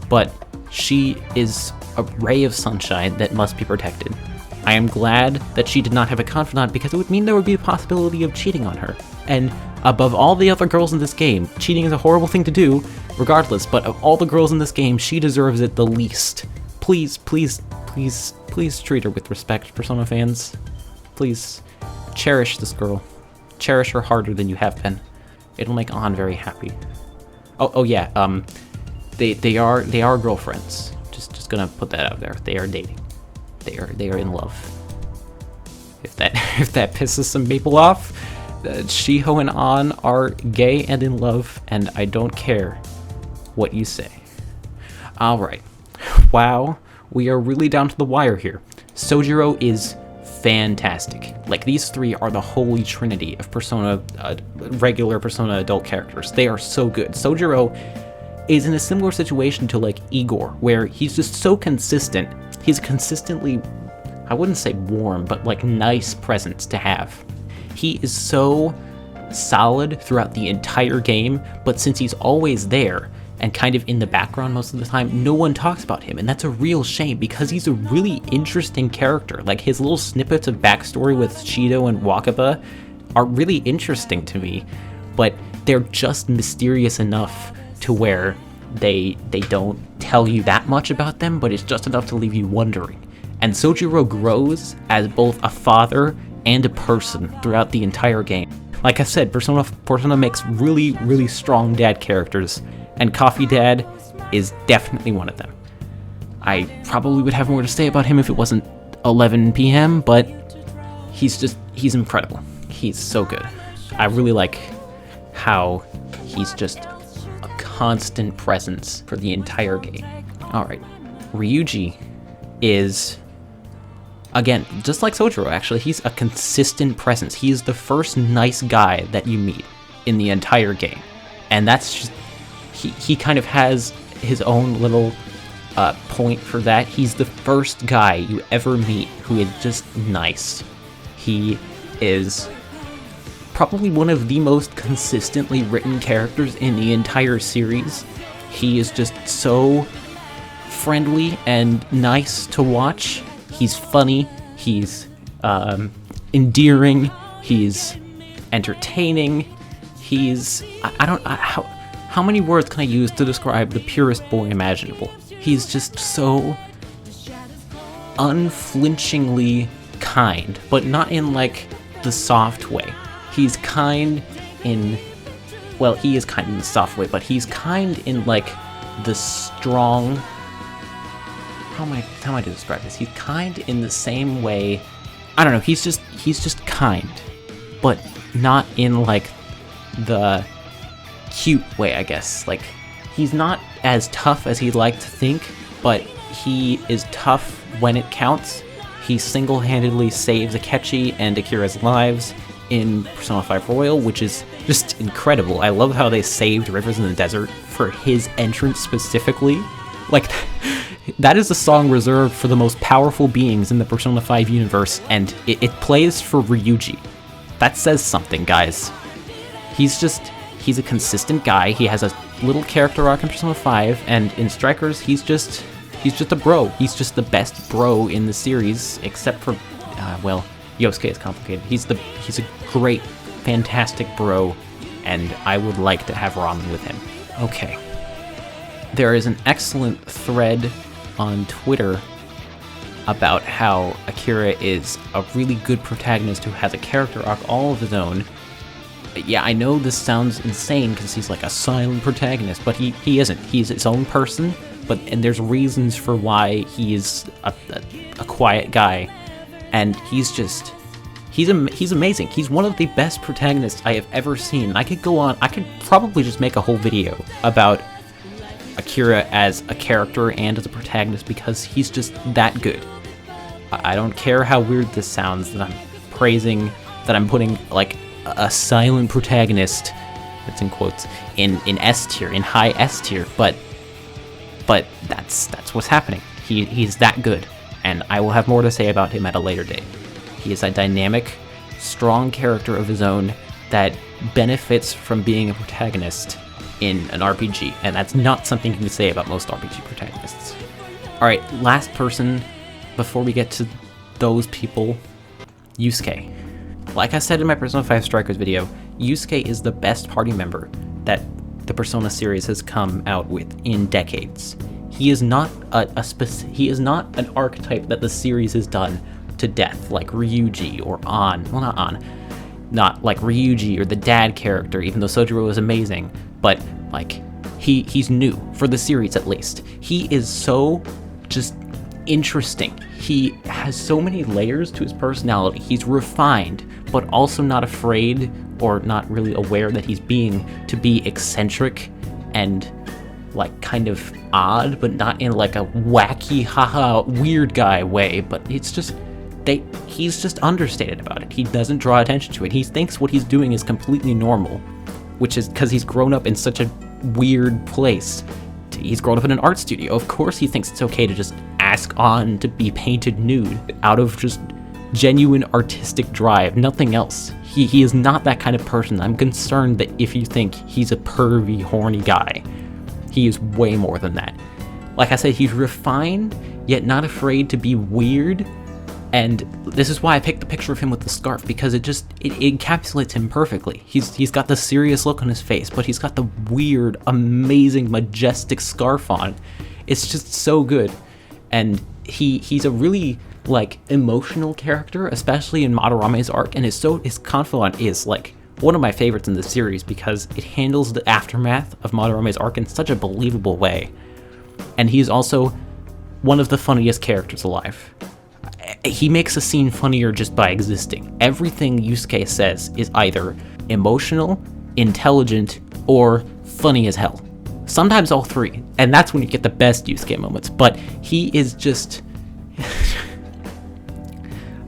but she is a ray of sunshine that must be protected. I am glad that she did not have a confidant, because it would mean there would be a possibility of cheating on her. And above all the other girls in this game, cheating is a horrible thing to do, regardless, but of all the girls in this game, she deserves it the least. Please, please, please, please treat her with respect, Persona fans. Please, cherish this girl. Cherish her harder than you have been. It'll make An very happy. Oh yeah, they are girlfriends. Just gonna put that out there. They are dating. They are in love. If that pisses some people off, Shiho and An are gay and in love, and I don't care what you say. Alright. Wow, we are really down to the wire here. Sojiro is fantastic. Like, these three are the holy trinity of Persona, regular Persona adult characters. They are so good. Sojiro is in a similar situation to, like, Igor, where he's just so consistent. He's consistently, I wouldn't say warm, but, like, nice presence to have. He is so solid throughout the entire game, but since he's always there, and kind of in the background most of the time, no one talks about him, and that's a real shame, because he's a really interesting character. Like, his little snippets of backstory with Shido and Wakaba are really interesting to me, but they're just mysterious enough to where they don't tell you that much about them, but it's just enough to leave you wondering. And Sojiro grows as both a father and a person throughout the entire game. Like I said, Persona makes really, really strong dad characters, and Coffee Dad is definitely one of them. I probably would have more to say about him if it wasn't 11 p.m., but he's incredible. He's so good. I really like how he's just a constant presence for the entire game. Alright, Ryuji is, again, just like Sojiro actually, he's a consistent presence. He is the first nice guy that you meet in the entire game. And that's just, he kind of has his own little point for that. He's the first guy you ever meet who is just nice. He is probably one of the most consistently written characters in the entire series. He is just so friendly and nice to watch. He's funny, he's endearing, he's entertaining, he's... How many words can I use to describe the purest boy imaginable? He's just so unflinchingly kind, but not in, like, the soft way. He's kind in... Well, he is kind in the soft way, but he's kind in, like, the strong... How am I to describe this? He's kind in the same way... I don't know, he's just kind. But not in, like, the cute way, I guess. Like, he's not as tough as he'd like to think, but he is tough when it counts. He single-handedly saves Akechi and Akira's lives in Persona 5 Royal, which is just incredible. I love how they saved Rivers in the Desert for his entrance specifically. Like, that is a song reserved for the most powerful beings in the Persona 5 universe, and it plays for Ryuji. That says something, guys. He's a consistent guy. He has a little character arc in Persona 5, and in Strikers, he's just a bro. He's just the best bro in the series, except for, Yosuke is complicated. He's a great, fantastic bro, and I would like to have ramen with him. Okay. There is an excellent thread on Twitter about how Akira is a really good protagonist who has a character arc all of his own. Yeah, I know this sounds insane because he's like a silent protagonist, but he isn't. He's his own person, and there's reasons for why he is a quiet guy, and he's amazing. He's one of the best protagonists I have ever seen. I could probably just make a whole video about Akira as a character and as a protagonist because he's just that good. I don't care how weird this sounds that I'm putting like a silent protagonist, that's in quotes, in S tier, in high S tier, but that's what's happening. He's that good, and I will have more to say about him at a later date. He is a dynamic, strong character of his own that benefits from being a protagonist in an RPG, and that's not something you can say about most RPG protagonists. Alright, last person before we get to those people, Yusuke. Like I said in my Persona 5 Strikers video, Yusuke is the best party member that the Persona series has come out with in decades. He is not he is not an archetype that the series has done to death, like Ryuji or not like Ryuji or the dad character, even though Sojiro is amazing, but like he's new for the series at least. He is so just interesting. He has so many layers to his personality. He's refined, but also not afraid or not really aware that he's being to be eccentric and like kind of odd, but not in like a wacky haha weird guy way, but it's just he's just understated about it. He doesn't draw attention to it. He thinks what he's doing is completely normal, which is because he's grown up in such a weird place. He's grown up in an art studio. Of course he thinks it's okay to just ask on to be painted nude out of just genuine artistic drive, nothing else. He is not that kind of person. I'm concerned that if you think he's a pervy, horny guy, he is way more than that. Like I said, he's refined, yet not afraid to be weird. And this is why I picked the picture of him with the scarf, because it encapsulates him perfectly. He's got the serious look on his face, but he's got the weird, amazing, majestic scarf on. It's just so good. And he's a really like emotional character, especially in Madarame's arc, and his confidant is like one of my favorites in the series because it handles the aftermath of Madarame's arc in such a believable way. And he's also one of the funniest characters alive. He makes a scene funnier just by existing. Everything Yusuke says is either emotional, intelligent, or funny as hell. Sometimes all three, and that's when you get the best Yusuke moments, but he is just...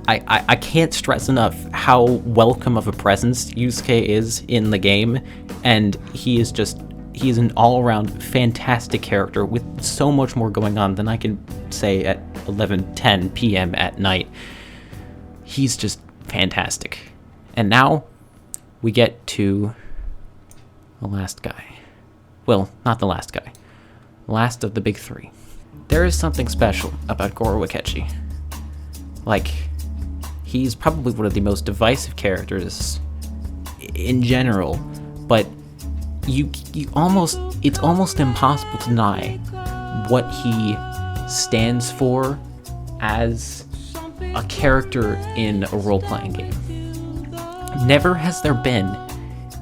I can't stress enough how welcome of a presence Yusuke is in the game, and he's an all-around fantastic character with so much more going on than I can say at 11:10 p.m. at night. He's just fantastic. And now we get to the last guy. Well, not the last guy. Last of the big three. There is something special about Goro Akechi. Like, he's probably one of the most divisive characters in general, but it's almost impossible to deny what he stands for as a character in a role-playing game. Never has there been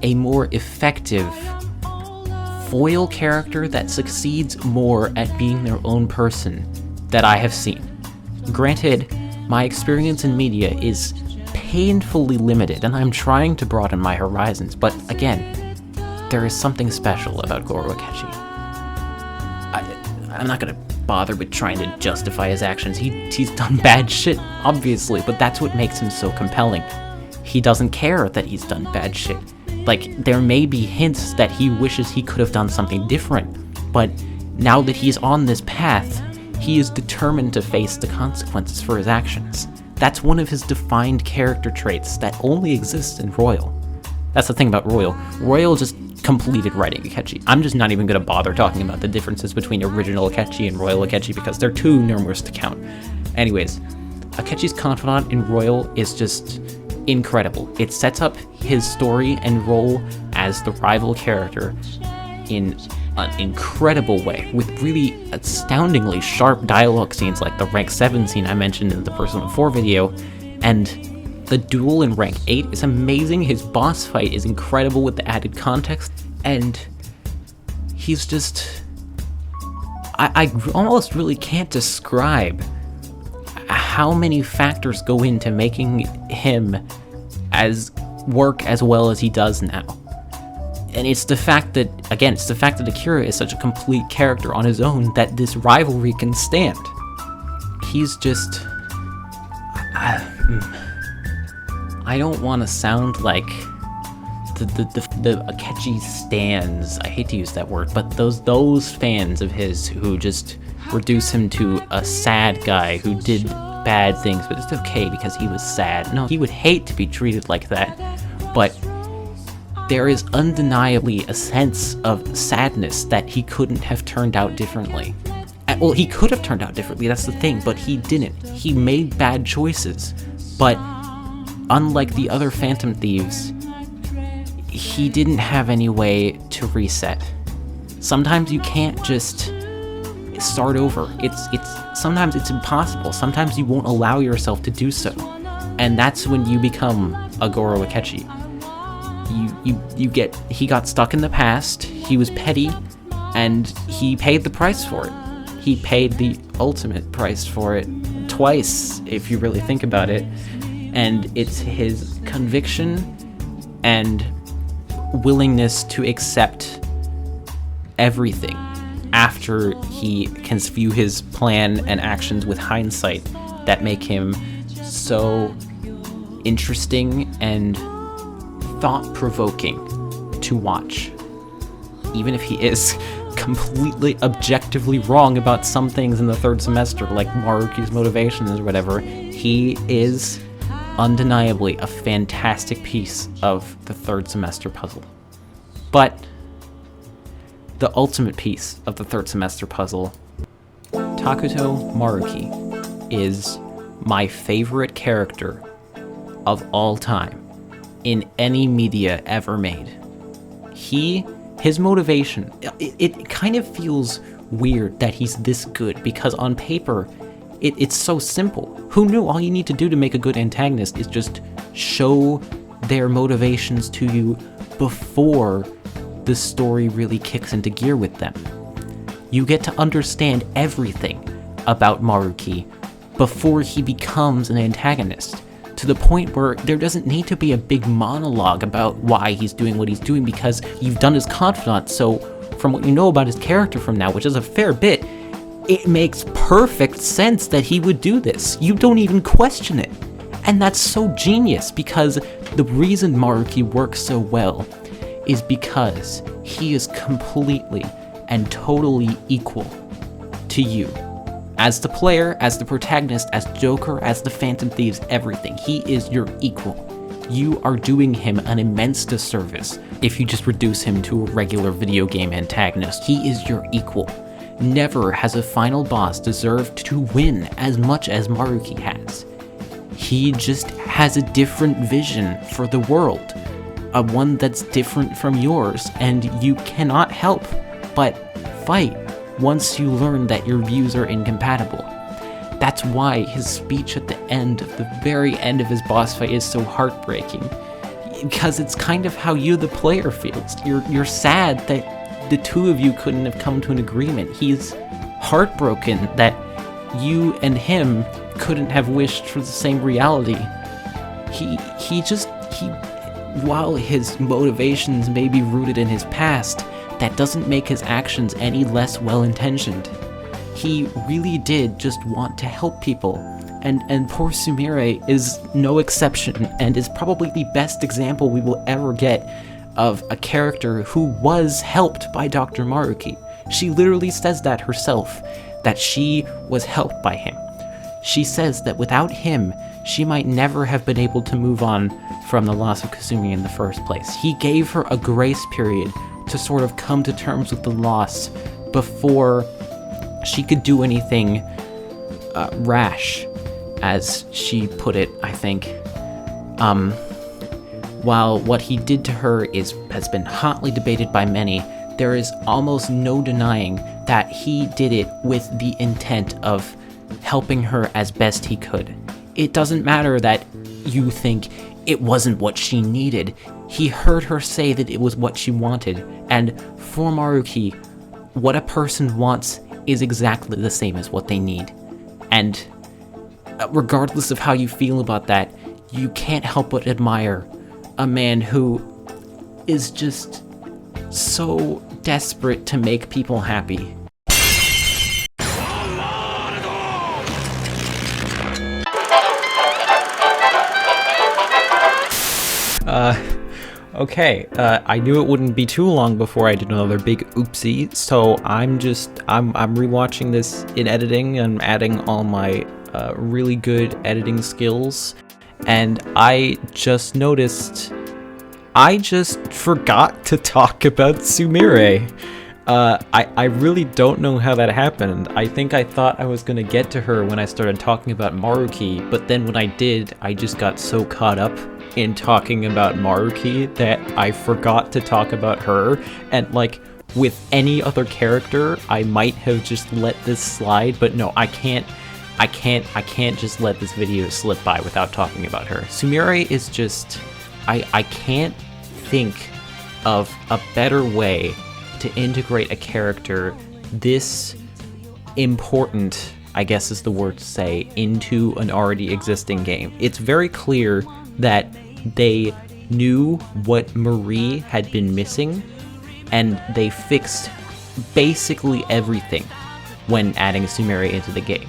a more effective foil character that succeeds more at being their own person that I have seen. Granted, my experience in media is painfully limited, and I'm trying to broaden my horizons, but again, there is something special about Goro Akechi. I'm not gonna bother with trying to justify his actions. He's done bad shit, obviously, but that's what makes him so compelling. He doesn't care that he's done bad shit. Like, there may be hints that he wishes he could have done something different, but now that he's on this path, he is determined to face the consequences for his actions. That's one of his defined character traits that only exists in Royal. That's the thing about Royal. Royal just completed writing Akechi. I'm just not even going to bother talking about the differences between original Akechi and Royal Akechi because they're too numerous to count. Anyways, Akechi's confidant in Royal is just incredible. It sets up his story and role as the rival character in an incredible way, with really astoundingly sharp dialogue scenes like the rank 7 scene I mentioned in the Persona 4 video, and the duel in rank 8 is amazing. His boss fight is incredible with the added context, and he's just... I almost really can't describe how many factors go into making him work as well as he does now. And it's the fact that Akira is such a complete character on his own that this rivalry can stand. He's just... I don't want to sound like the Akechi stans, I hate to use that word, but those fans of his who just reduce him to a sad guy who did bad things, but it's okay because he was sad. No, he would hate to be treated like that, but there is undeniably a sense of sadness that he couldn't have turned out differently. Well, he could have turned out differently, that's the thing, but he didn't. He made bad choices, but unlike the other Phantom Thieves, he didn't have any way to reset. Sometimes you can't just start over. Sometimes it's impossible. Sometimes you won't allow yourself to do so. And that's when you become a Goro Akechi. He got stuck in the past, he was petty, and he paid the price for it. He paid the ultimate price for it twice, if you really think about it. And it's his conviction and willingness to accept everything after he can view his plan and actions with hindsight that make him so interesting and thought-provoking to watch. Even if he is completely objectively wrong about some things in the third semester, like Maruki's motivations or whatever, he is undeniably a fantastic piece of the third semester puzzle. But the ultimate piece of the third semester puzzle, Takuto Maruki, is my favorite character of all time in any media ever made. His motivation, it kind of feels weird that he's this good, because on paper, it's so simple. Who knew all you need to do to make a good antagonist is just show their motivations to you before the story really kicks into gear with them. You get to understand everything about Maruki before he becomes an antagonist, to the point where there doesn't need to be a big monologue about why he's doing what he's doing, because you've done his confidant, so from what you know about his character from now, which is a fair bit, it makes perfect sense that he would do this. You don't even question it. And that's so genius, because the reason Maruki works so well is because he is completely and totally equal to you. As the player, as the protagonist, as Joker, as the Phantom Thieves, everything. He is your equal. You are doing him an immense disservice if you just reduce him to a regular video game antagonist. He is your equal. Never has a final boss deserved to win as much as Maruki has. He just has a different vision for the world, a one that's different from yours, and you cannot help but fight once you learn that your views are incompatible. That's why his speech at the end, the very end of his boss fight, is so heartbreaking, because it's kind of how you, the player, feels. You're sad that the two of you couldn't have come to an agreement. He's heartbroken that you and him couldn't have wished for the same reality. while his motivations may be rooted in his past, that doesn't make his actions any less well-intentioned. He really did just want to help people, and poor Sumire is no exception, and is probably the best example we will ever get of a character who was helped by Dr. Maruki. She literally says that herself, that she was helped by him. She says that without him, she might never have been able to move on from the loss of Kasumi in the first place. He gave her a grace period to sort of come to terms with the loss before she could do anything rash, as she put it, I think. While what he did to her has been hotly debated by many, there is almost no denying that he did it with the intent of helping her as best he could. It doesn't matter that you think it wasn't what she needed. He heard her say that it was what she wanted, and for Maruki, what a person wants is exactly the same as what they need. And regardless of how you feel about that, you can't help but admire a man who is just so desperate to make people happy. Okay, I knew it wouldn't be too long before I did another big oopsie, so I'm rewatching this in editing and adding all my really good editing skills, and I just noticed I just forgot to talk about Sumire. I really don't know how that happened. I think I thought I was gonna get to her when I started talking about Maruki, but then when I did, I just got so caught up in talking about Maruki that I forgot to talk about her. And like with any other character, I might have just let this slide, but no, I can't just let this video slip by without talking about her. Sumire is just, I can't think of a better way to integrate a character this important, I guess is the word to say, into an already existing game. It's very clear that they knew what Marie had been missing, and they fixed basically everything when adding Sumire into the game.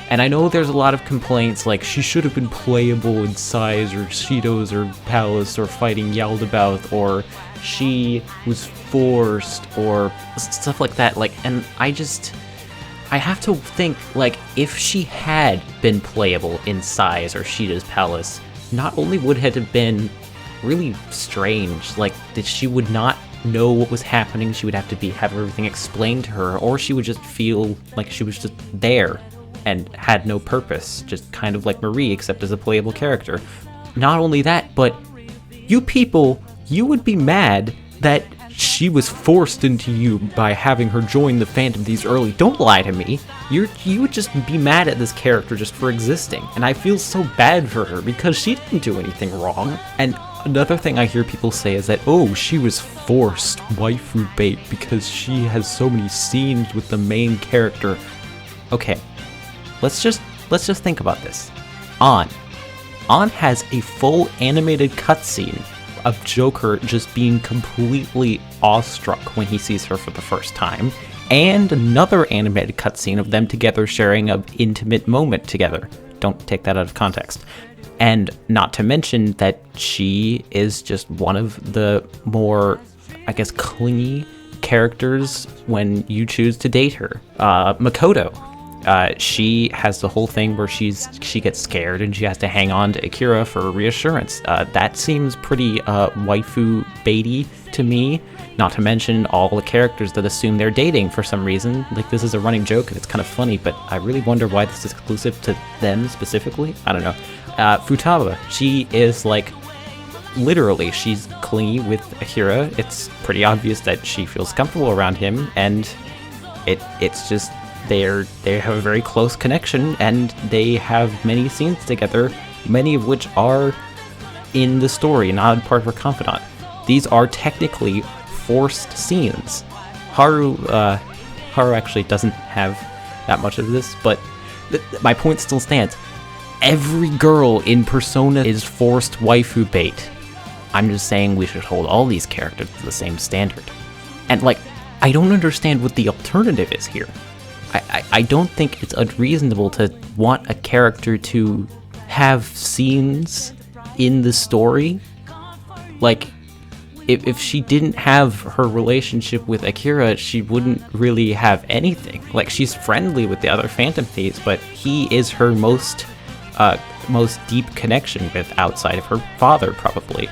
And I know there's a lot of complaints like she should have been playable in Sais or Shido's or Palace or fighting Yaldabaoth, or she was forced or stuff like that. Like, and I have to think, like, if she had been playable in Sais or Shido's Palace, not only would it have been really strange, like that she would not know what was happening, she would have to have everything explained to her, or she would just feel like she was just there and had no purpose, just kind of like Marie, except as a playable character. Not only that, but you people, you would be mad that she was forced into you by having her join the fandom these early. Don't lie to me. You would just be mad at this character just for existing. And I feel so bad for her because she didn't do anything wrong. And another thing I hear people say is that, oh, she was forced waifu bait because she has so many scenes with the main character. Okay, let's just think about this. An has a full animated cutscene of Joker just being completely awestruck when he sees her for the first time, and another animated cutscene of them together sharing an intimate moment together. Don't take that out of context. And not to mention that she is just one of the more, I guess, clingy characters when you choose to date her. Makoto. She has the whole thing where she gets scared and she has to hang on to Akira for reassurance. That seems pretty waifu baity to me. Not to mention all the characters that assume they're dating for some reason. Like, this is a running joke and it's kind of funny, but I really wonder why this is exclusive to them specifically. I don't know. Futaba, she is like, literally, she's clingy with Akira. It's pretty obvious that she feels comfortable around him, and it's just they have a very close connection, and they have many scenes together, many of which are in the story, not part of her confidant. These are technically forced scenes. Haru actually doesn't have that much of this, but my point still stands. every girl in Persona is forced waifu bait. I'm just saying we should hold all these characters to the same standard. And like, I don't understand what the alternative is here. I don't think it's unreasonable to want a character to have scenes in the story. Like, if she didn't have her relationship with Akira, she wouldn't really have anything. Like, she's friendly with the other Phantom Thieves, but he is her most deep connection with outside of her father, probably.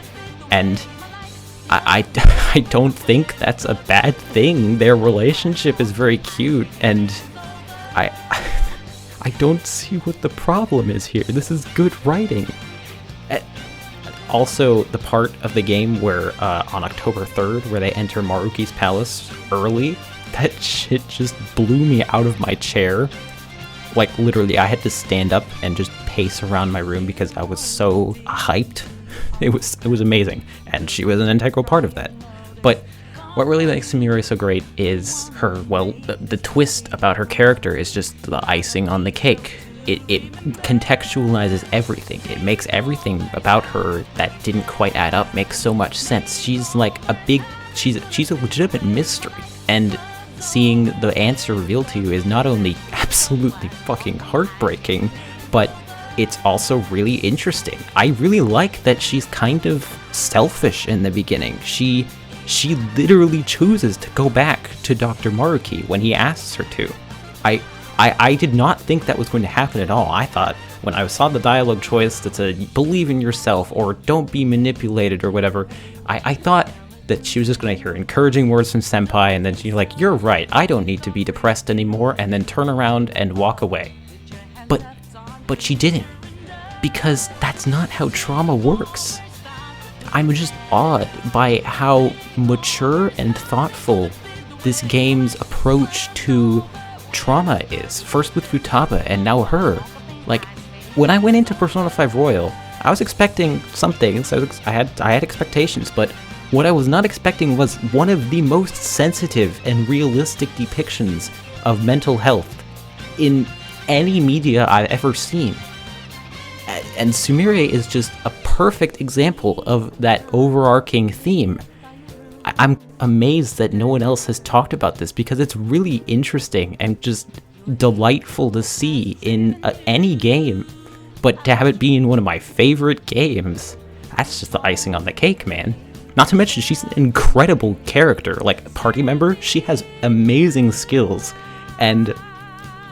And I don't think that's a bad thing. Their relationship is very cute, and I don't see what the problem is here. This is good writing. Also, the part of the game where, on October 3rd, where they enter Maruki's palace early, that shit just blew me out of my chair. Like, literally, I had to stand up and just pace around my room because I was so hyped. It was amazing, and she was an integral part of that. But what really makes Sumire so great is the twist about her character is just the icing on the cake. It contextualizes everything. It makes everything about her that didn't quite add up make so much sense. She's like she's a legitimate mystery, and seeing the answer revealed to you is not only absolutely fucking heartbreaking, but it's also really interesting. I really like that she's kind of selfish in the beginning. She literally chooses to go back to Dr. Maruki when he asks her to. I did not think that was going to happen at all. I thought, when I saw the dialogue choice that said, believe in yourself, or don't be manipulated, or whatever, I thought that she was just going to hear encouraging words from Senpai, and then she's like, you're right, I don't need to be depressed anymore, and then turn around and walk away. But she didn't, because that's not how trauma works. I'm just awed by how mature and thoughtful this game's approach to trauma is. First with Futaba, and now her. Like, when I went into Persona 5 Royal, I was expecting something, so I had expectations, but what I was not expecting was one of the most sensitive and realistic depictions of mental health in any media I've ever seen. And Sumire is just a perfect example of that overarching theme. I'm amazed that no one else has talked about this, because it's really interesting and just delightful to see in any game. But to have it be in one of my favorite games, that's just the icing on the cake, man. Not to mention, she's an incredible character. Like, a party member, she has amazing skills, and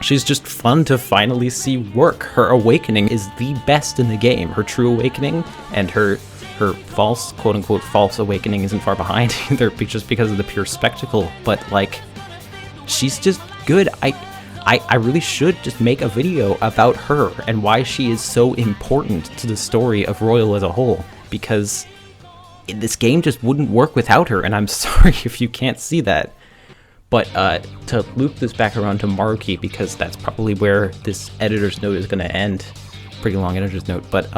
she's just fun to finally see work. Her awakening is the best in the game. Her true awakening and her false, quote-unquote, false awakening isn't far behind either, just because of the pure spectacle. But, like, she's just good. I really should just make a video about her and why she is so important to the story of Royal as a whole, because this game just wouldn't work without her, and I'm sorry if you can't see that. But to loop this back around to Maruki, because that's probably where this editor's note is going to end. Pretty long editor's note, but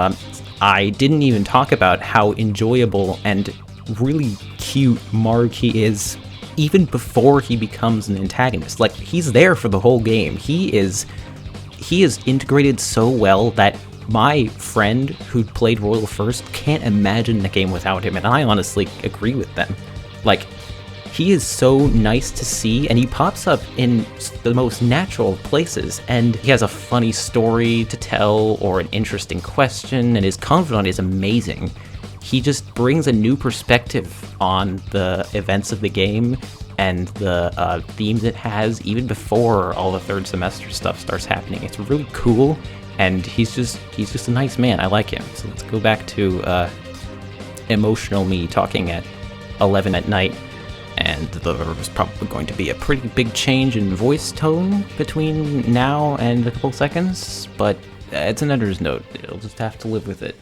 I didn't even talk about how enjoyable and really cute Maruki is even before he becomes an antagonist. Like, he's there for the whole game. He is integrated so well that my friend who played Royal first can't imagine the game without him, and I honestly agree with them. Like, he is so nice to see, and he pops up in the most natural places, and he has a funny story to tell or an interesting question, and his confidant is amazing. He just brings a new perspective on the events of the game and the themes it has, even before all the third semester stuff starts happening. It's really cool, and he's just a nice man. I like him. So let's go back to emotional me talking at 11 at night. And there's probably going to be a pretty big change in voice tone between now and a couple seconds, but it's an editor's note. You'll just have to live with it.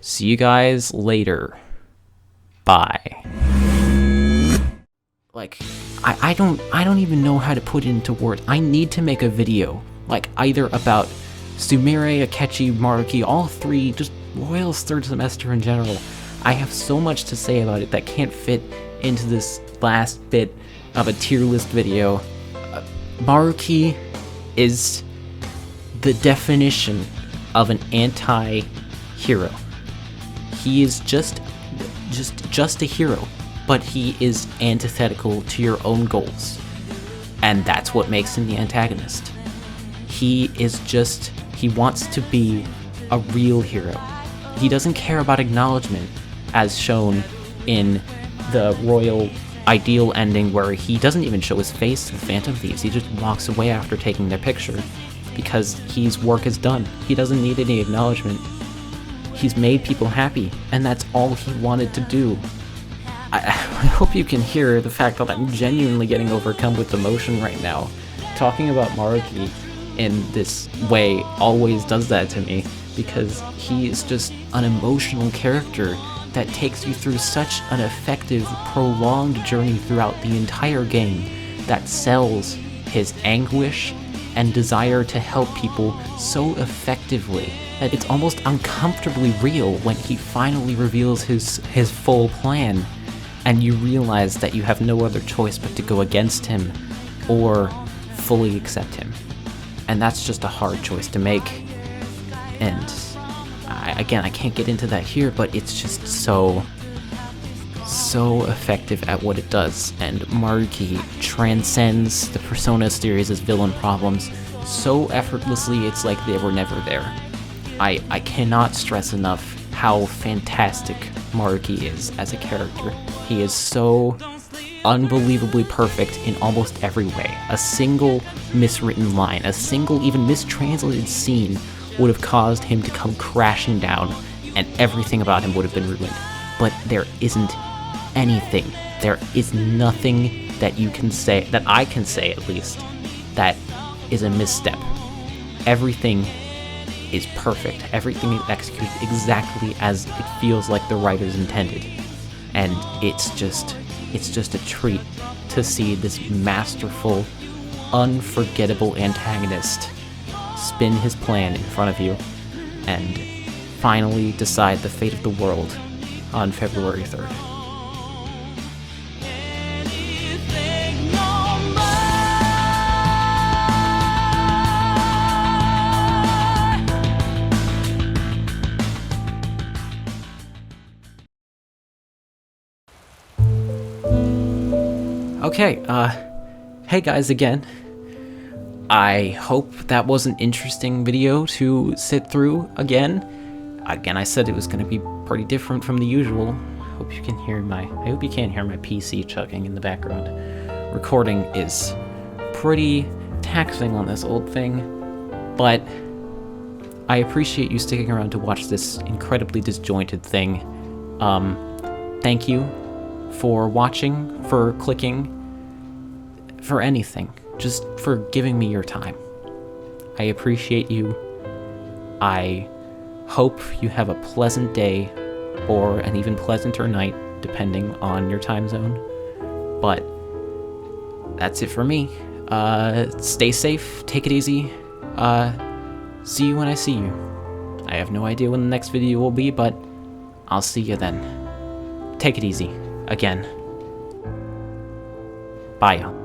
See you guys later. Bye. Like, I don't even know how to put it into words. I need to make a video, like, either about Sumire, Akechi, Maruki, all three, just Royal's third semester in general. I have so much to say about it that can't fit into this last bit of a tier list video. Maruki is the definition of an anti-hero. He is just a hero, but he is antithetical to your own goals. And that's what makes him the antagonist. He wants to be a real hero. He doesn't care about acknowledgement, as shown in the royal ideal ending where he doesn't even show his face to the Phantom Thieves. He just walks away after taking their picture because his work is done. He doesn't need any acknowledgement. He's made people happy, and that's all he wanted to do. I hope you can hear the fact that I'm genuinely getting overcome with emotion right now. Talking about Mariko in this way always does that to me, because he is just an emotional character that takes you through such an effective, prolonged journey throughout the entire game that sells his anguish and desire to help people so effectively that it's almost uncomfortably real when he finally reveals his full plan, and you realize that you have no other choice but to go against him or fully accept him. And that's just a hard choice to make. And I can't get into that here, but it's just so effective at what it does. And Mariko transcends the Persona series' villain problems so effortlessly, it's like they were never there. I cannot stress enough how fantastic Mariko is as a character. He is so unbelievably perfect in almost every way. A single miswritten line, a single even mistranslated scene would have caused him to come crashing down, and everything about him would have been ruined. But there isn't anything. There is nothing that you can say, that I can say at least, that is a misstep. Everything is perfect. Everything is executed exactly as it feels like the writers intended. And it's just a treat to see this masterful, unforgettable antagonist spin his plan in front of you and finally decide the fate of the world on February 3rd. Okay, hey guys again. I hope that was an interesting video to sit through again. Again, I said it was going to be pretty different from the usual. I hope you can't hear my PC chugging in the background. Recording is pretty taxing on this old thing, but I appreciate you sticking around to watch this incredibly disjointed thing. Thank you for watching, for clicking, for anything. Just for giving me your time. I appreciate you. I hope you have a pleasant day, or an even pleasanter night, depending on your time zone. But that's it for me. Stay safe, take it easy. See you when I see you. I have no idea when the next video will be, but I'll see you then. Take it easy. Again. Bye, y'all.